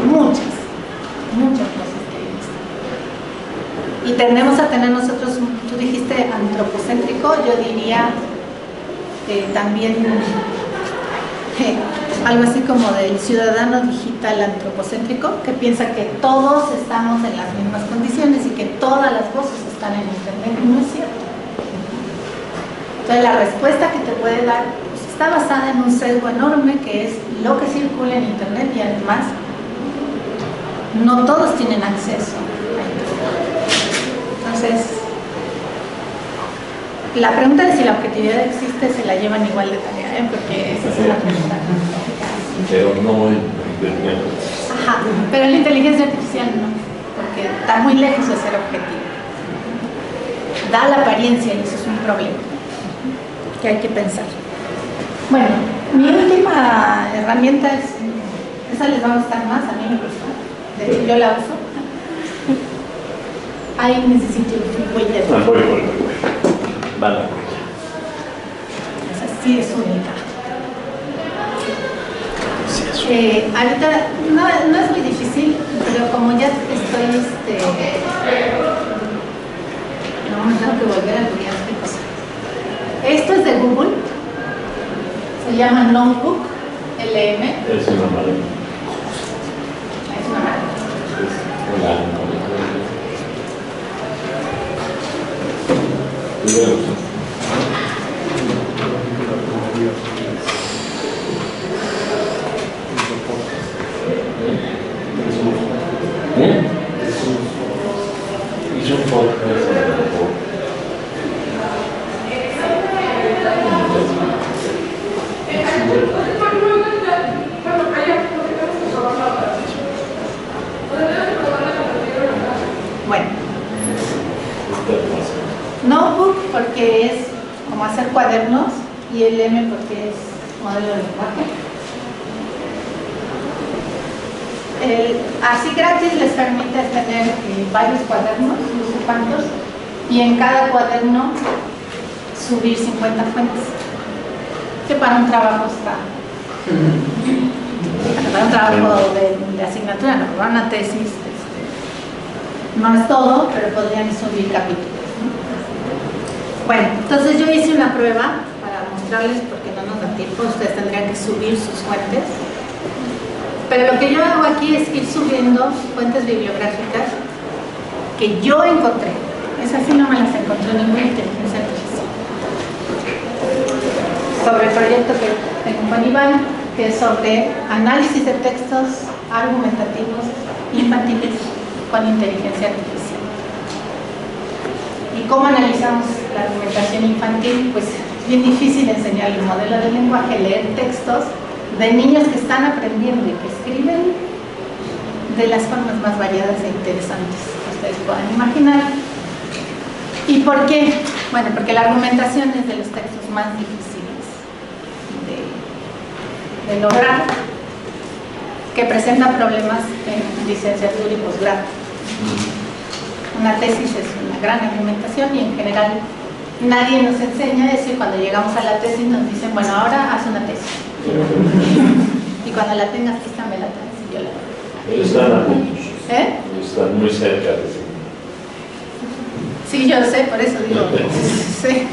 Muchas voces que ahí no están. Y tendemos a tener nosotros, tú dijiste antropocéntrico, yo diría también algo así como del ciudadano digital antropocéntrico, que piensa que todos estamos en las mismas condiciones y que todas las voces están en internet. No es cierto. Entonces la respuesta que te puede dar pues, está basada en un sesgo enorme que es lo que circula en internet y además no todos tienen acceso a internet. Entonces la pregunta de si la objetividad existe se la llevan igual de tarea, porque esa es la pregunta. Pero no en inteligencia. Ajá, pero en la inteligencia artificial no, porque está muy lejos de ser objetivo. Da la apariencia y eso es un problema que hay que pensar. Bueno, mi última herramienta es, esa les va a gustar más, a mí me gusta, de hecho yo la uso. Ahí necesito huella. Vale. Esa sí es única. Ahorita no es muy difícil, pero como ya estoy, no me tengo que volver a olvidar qué cosa. Esto es de Google, se llama Notebook, LM. Es una maravilla. Es una maravilla. Hizo un podcast. Bueno, Notebook porque es como hacer cuadernos y el M porque es modelo de lenguaje. Así gratis les permite tener varios cuadernos, no sé cuántos, y en cada cuaderno subir 50 fuentes. Que para un trabajo está. Para un trabajo de asignatura, no, para una tesis. No es todo, pero podrían subir capítulos, ¿no? Bueno, entonces yo hice una prueba para mostrarles, porque no nos da tiempo, ustedes tendrían que subir sus fuentes. Pero lo que yo hago aquí es ir subiendo fuentes bibliográficas que yo encontré. Esas sí no me las encontró ninguna inteligencia artificial. Sobre el proyecto que tengo con Iván, que es sobre análisis de textos argumentativos infantiles con inteligencia artificial. ¿Y cómo analizamos la argumentación infantil? Pues es bien difícil enseñarle un modelo de lenguaje, leer textos de niños que están aprendiendo y que escriben de las formas más variadas e interesantes que ustedes puedan imaginar. ¿Y por qué? Bueno, porque la argumentación es de los textos más difíciles de lograr, que presenta problemas en licenciatura y posgrado. Una tesis es una gran argumentación y en general nadie nos enseña eso, y cuando llegamos a la tesis nos dicen, bueno, ahora haz una tesis. Y cuando la tengas lista me la traes y yo la doy. Están a puntos. Están muy cerca de eso. Sí, yo sé, por eso digo. Sí.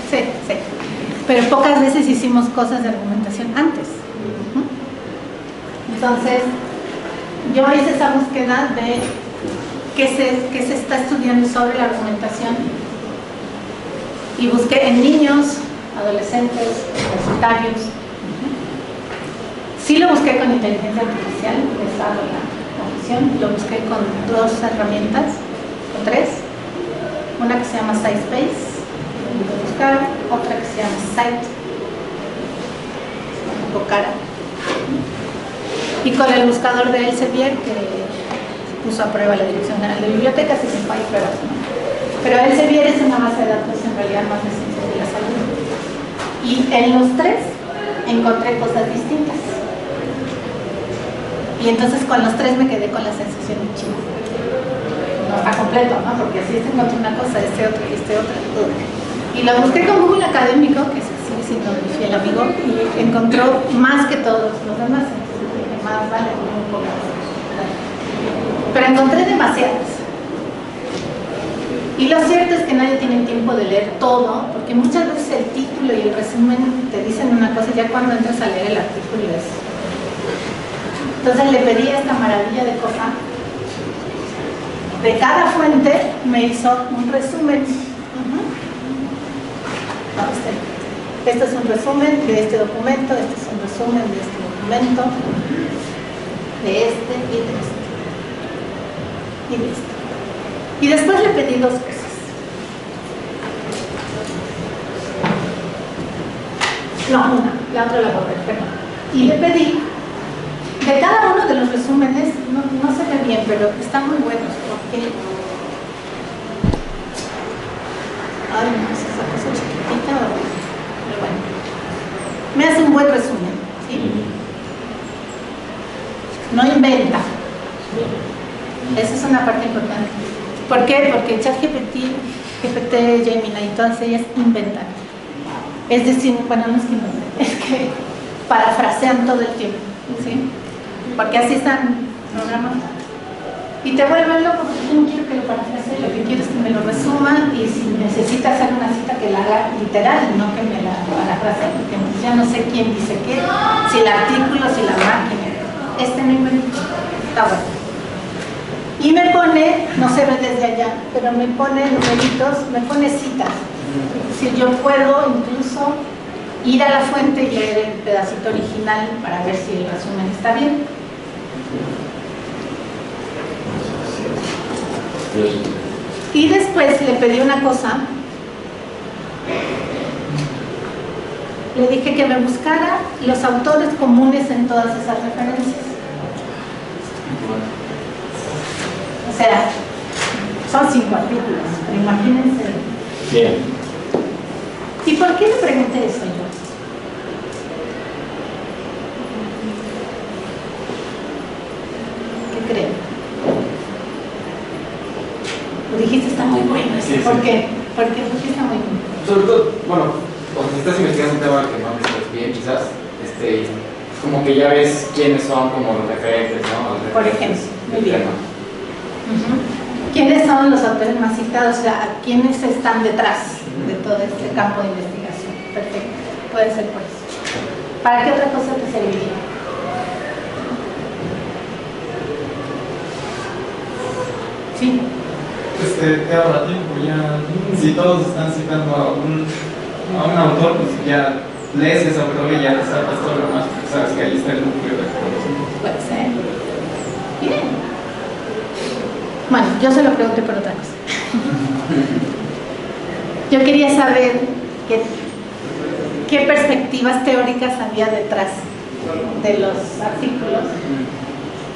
Pero pocas veces hicimos cosas de argumentación antes. Entonces, yo hice esa búsqueda de qué se está estudiando sobre la argumentación y busqué en niños, adolescentes, universitarios. Sí lo busqué con inteligencia artificial, les hago la confesión. Lo busqué con 2 herramientas, o 3. Una que se llama SciSpace, buscar, otra que se llama Scite, un poco cara. Y con el buscador de Elsevier, que puso a prueba la Dirección General de Bibliotecas y sin fallo, pero Elsevier es una base de datos en realidad más de ciencias de la salud. Y en los 3 encontré cosas distintas. Y entonces con los 3 me quedé con la sensación de chido. No está completo, ¿no? Porque así encontré una cosa, este otro y este otro. Y lo busqué con Google Académico, que sigue siendo mi fiel amigo, y encontró más que todos los demás. Más vale, un poco más. Pero encontré demasiadas. Y lo cierto es que nadie tiene tiempo de leer todo, porque muchas veces el título y el resumen te dicen una cosa, ya cuando entras a leer el artículo es... Entonces le pedí esta maravilla de cosa. De cada fuente me hizo un resumen. Este es un resumen de este documento, este es un resumen de este documento, de este y de este. Y de este. Y después le pedí 2 cosas. No, una, la otra la borré, perdón. Y le pedí, de cada uno de los resúmenes, no se ve bien, pero están muy buenos, porque... Ay, no, es esa cosa chiquitita, pero bueno. Me hace un buen resumen, ¿sí? No inventa. Esa es una parte importante. ¿Por qué? Porque ChatGPT, Gemini y todas ellas inventan. Es decir, bueno, no es que inventen, es que parafrasean todo el tiempo, ¿sí? Porque así están programados. Y te vuelven loco, porque yo no quiero que lo parafrasee, lo que quiero es que me lo resuma y si necesita hacer una cita que la haga literal, no que me la parafrasee, porque ya no sé quién dice qué, si el artículo, si la máquina. No inventó, está bueno. Y me pone, no se ve desde allá, pero me pone numeritos, me pone citas. Es decir, yo puedo incluso ir a la fuente y leer el pedacito original para ver si el resumen está bien. Y después le pedí una cosa. Le dije que me buscara los autores comunes en todas esas referencias. O sea, son 5 artículos, pero imagínense. Bien. ¿Y por qué le pregunté eso yo? ¿Qué creen? Lo dijiste, está muy bueno. Sí, ¿Por sí. qué? ¿Por qué? ¿Por qué está muy bueno? Sobre todo, bueno, cuando estás investigando un tema que no conoces bien, quizás, como que ya ves quiénes son como los referentes, ¿no? Los Por referentes ejemplo, del muy bien. tema. ¿Quiénes son los autores más citados? O sea, ¿quiénes están detrás de todo este campo de investigación? Perfecto, puede ser por eso. ¿Para qué otra cosa te serviría? Sí. Te ahorra tiempo, ya. Si todos están citando a un autor, pues ya lees ese autor y ya sabes todo lo demás, porque sabes que ahí está el núcleo de conocimiento. Puede ser. Bien. Bueno, yo se lo pregunté por otra cosa. Yo quería saber qué perspectivas teóricas había detrás de los artículos.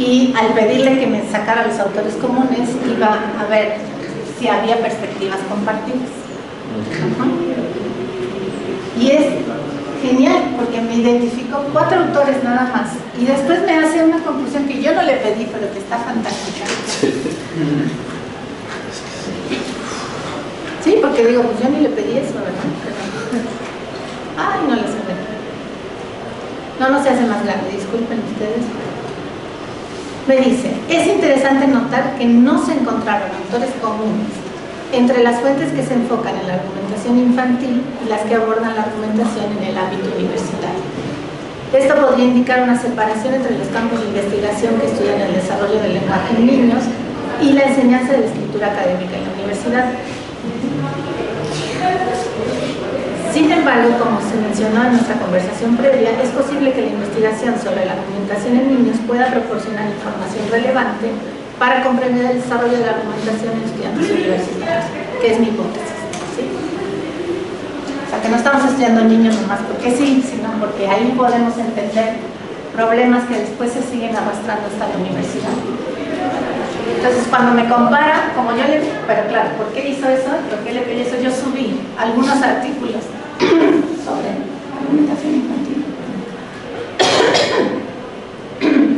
Y al pedirle que me sacara los autores comunes, iba a ver si había perspectivas compartidas. Y es genial, porque me identificó 4 autores nada más. Y después me hace una conclusión que yo no le pedí, pero que está fantástica. Sí, porque digo, pues yo ni le pedí eso, ¿verdad? Ay, no les sé. No se hace más grande, disculpen ustedes. Me dice, es interesante notar que no se encontraron autores comunes entre las fuentes que se enfocan en la argumentación infantil y las que abordan la argumentación en el ámbito universitario. Esto podría indicar una separación entre los campos de investigación que estudian el desarrollo del lenguaje en niños y la enseñanza de la escritura académica en la universidad. Sin embargo, como se mencionó en nuestra conversación previa, es posible que la investigación sobre la argumentación en niños pueda proporcionar información relevante para comprender el desarrollo de la argumentación en estudiantes universitarios, que es mi hipótesis, ¿sí? O sea, que no estamos estudiando niños nomás porque sí, sino porque ahí podemos entender problemas que después se siguen arrastrando hasta la universidad. Entonces, cuando me compara, como yo le... Pero claro, ¿por qué hizo eso? ¿Por qué le pedí eso? Yo subí algunos artículos sobre argumentación infantil.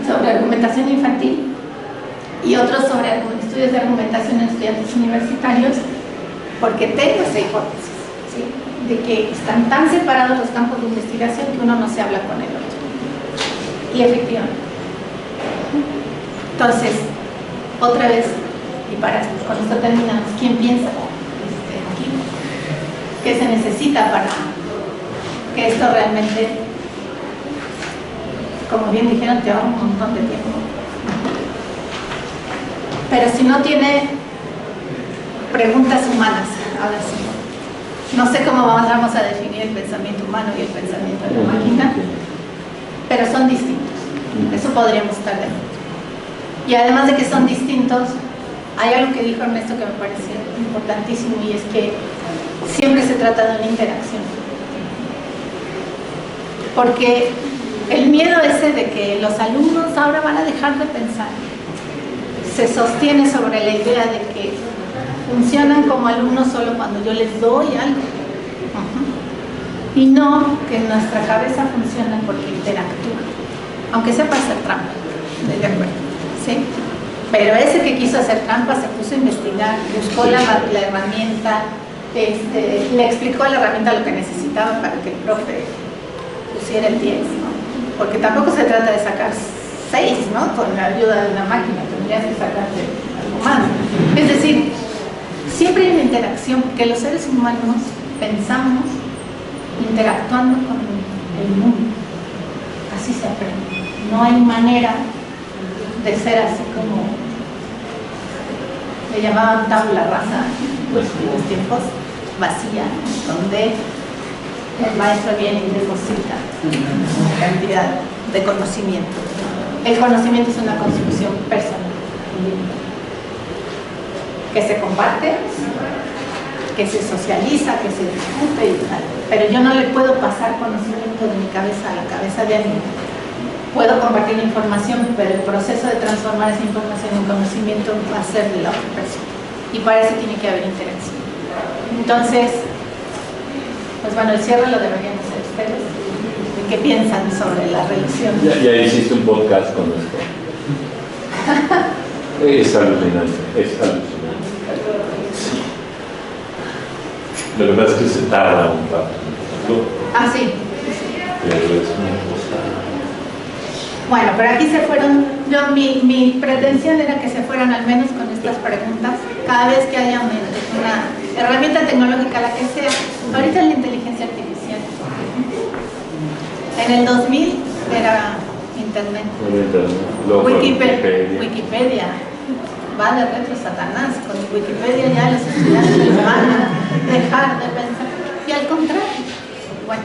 Sobre argumentación infantil y otros sobre estudios de argumentación en estudiantes universitarios, porque tengo esa hipótesis, ¿sí? De que están tan separados los campos de investigación que uno no se habla con el otro. Y efectivamente. Entonces, otra vez, y con esto terminamos, ¿quién piensa aquí? ¿Qué se necesita para que esto realmente, como bien dijeron, te ahorra un montón de tiempo? Pero si no tiene preguntas humanas, ahora sí. No sé cómo vamos a definir el pensamiento humano y el pensamiento de la máquina, pero son distintos. Eso podríamos estar de acuerdo. Y además de que son distintos, hay algo que dijo Ernesto que me parece importantísimo, y es que siempre se trata de una interacción. Porque el miedo ese de que los alumnos ahora van a dejar de pensar se sostiene sobre la idea de que funcionan como alumnos solo cuando yo les doy algo. Y no que en nuestra cabeza funcionan porque interactúan, aunque sea para hacer trampa, estoy de acuerdo, ¿sí? Pero ese que quiso hacer trampa se puso a investigar, buscó la herramienta, le explicó a la herramienta lo que necesitaba para que el profe pusiera el 10, ¿no? Porque tampoco se trata de sacar 6, ¿no? Con la ayuda de una máquina, tendrías que sacarte algo más. Es decir, siempre hay una interacción, porque los seres humanos pensamos interactuando con el mundo. Así se aprende. No hay manera de ser así como le llamaban tabla rasa en los tiempos, vacía, donde el maestro viene y deposita una cantidad de conocimiento. El conocimiento es una construcción personal, que se comparte, que se socializa, que se discute y tal. Pero yo no le puedo pasar conocimiento de mi cabeza a la cabeza de alguien. Puedo compartir información, pero el proceso de transformar esa información en conocimiento va a ser de la otra persona. Y para eso tiene que haber interacción. Entonces, pues bueno, el cierre lo deberían hacer ustedes. ¿Qué piensan sobre la relación? Ya hiciste un podcast con esto. Es alucinante, es alucinante. Sí. Lo que pasa es que se tarda un rato. Ah, sí. Pero es una cosa. Bueno, pero aquí se fueron, mi pretensión era que se fueran al menos con estas preguntas, cada vez que haya una herramienta tecnológica, la que sea. Ahorita es la inteligencia artificial. En el 2000 era Internet. Wikipedia. Va de retro Satanás. Con Wikipedia ya los estudiantes van a dejar de pensar. Y al contrario. Bueno,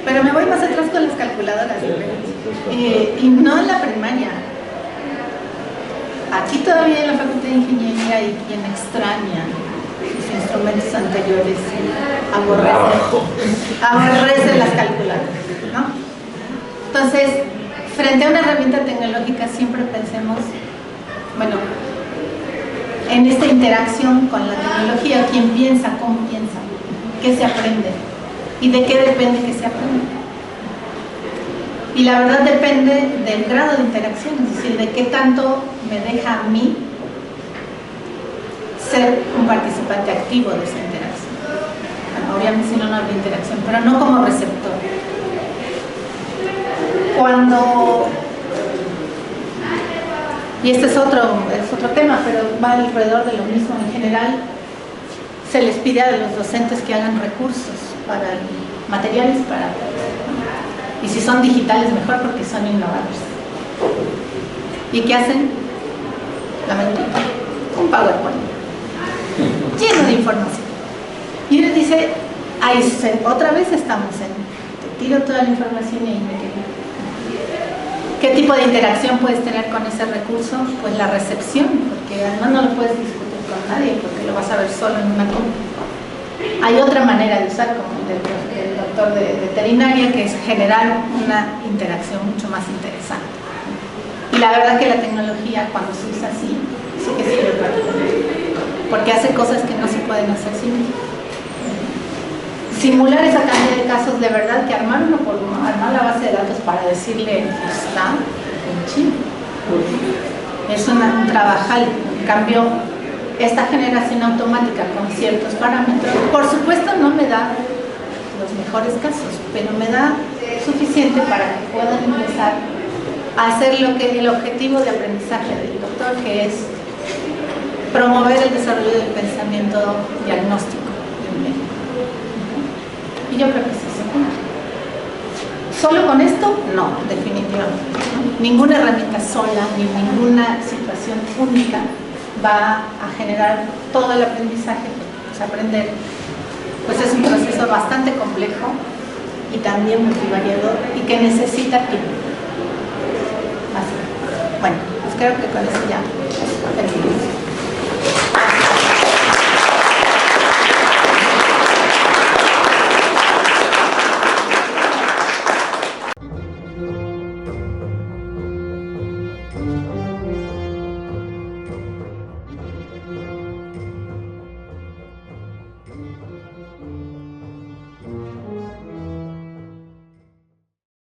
pero me voy más atrás con las calculadoras. Y no en la primaria. Aquí todavía en la Facultad de Ingeniería hay quien extraña sus instrumentos anteriores y aborrece las calculadoras, ¿no? Entonces, frente a una herramienta tecnológica siempre pensemos, bueno, en esta interacción con la tecnología, quién piensa, cómo piensa, qué se aprende y de qué depende que se aprenda. Y la verdad depende del grado de interacción, es decir, de qué tanto me deja a mí ser un participante activo de esa interacción. Bueno, obviamente si no habría interacción, pero no como receptor. Y este es otro tema, pero va alrededor de lo mismo. En general, se les pide a los docentes que hagan recursos para materiales, y Y si son digitales, mejor porque son innovadores. ¿Y qué hacen? La mentira. Un PowerPoint lleno de información. Y uno dice, ahí otra vez estamos en, te tiro toda la información y ahí me quedo. ¿Qué tipo de interacción puedes tener con ese recurso? Pues la recepción, porque además no lo puedes discutir con nadie, porque lo vas a ver solo en una compra. Hay otra manera de usar, como el del doctor de veterinaria, que es generar una interacción mucho más interesante. Y la verdad que la tecnología, cuando se usa así, sí que sirve para porque hace cosas que no se pueden hacer sin ella. Simular esa cantidad de casos de verdad, que armar uno por uno, armar la base de datos para decirle está en Chile. Es un trabajal. En cambio, esta generación automática con ciertos parámetros, por supuesto no me da los mejores casos, pero me da suficiente para que puedan empezar a hacer lo que el objetivo de aprendizaje del doctor, que es promover el desarrollo del pensamiento diagnóstico en México. Y yo creo que sí se cumple. ¿Solo con esto? No, definitivamente. ¿No? Ninguna herramienta sola, ni ninguna situación única va a generar todo el aprendizaje. Pues aprender pues es un proceso bastante complejo y también multivariado y que necesita tiempo. Así. Bueno, pues creo que con eso ya terminamos.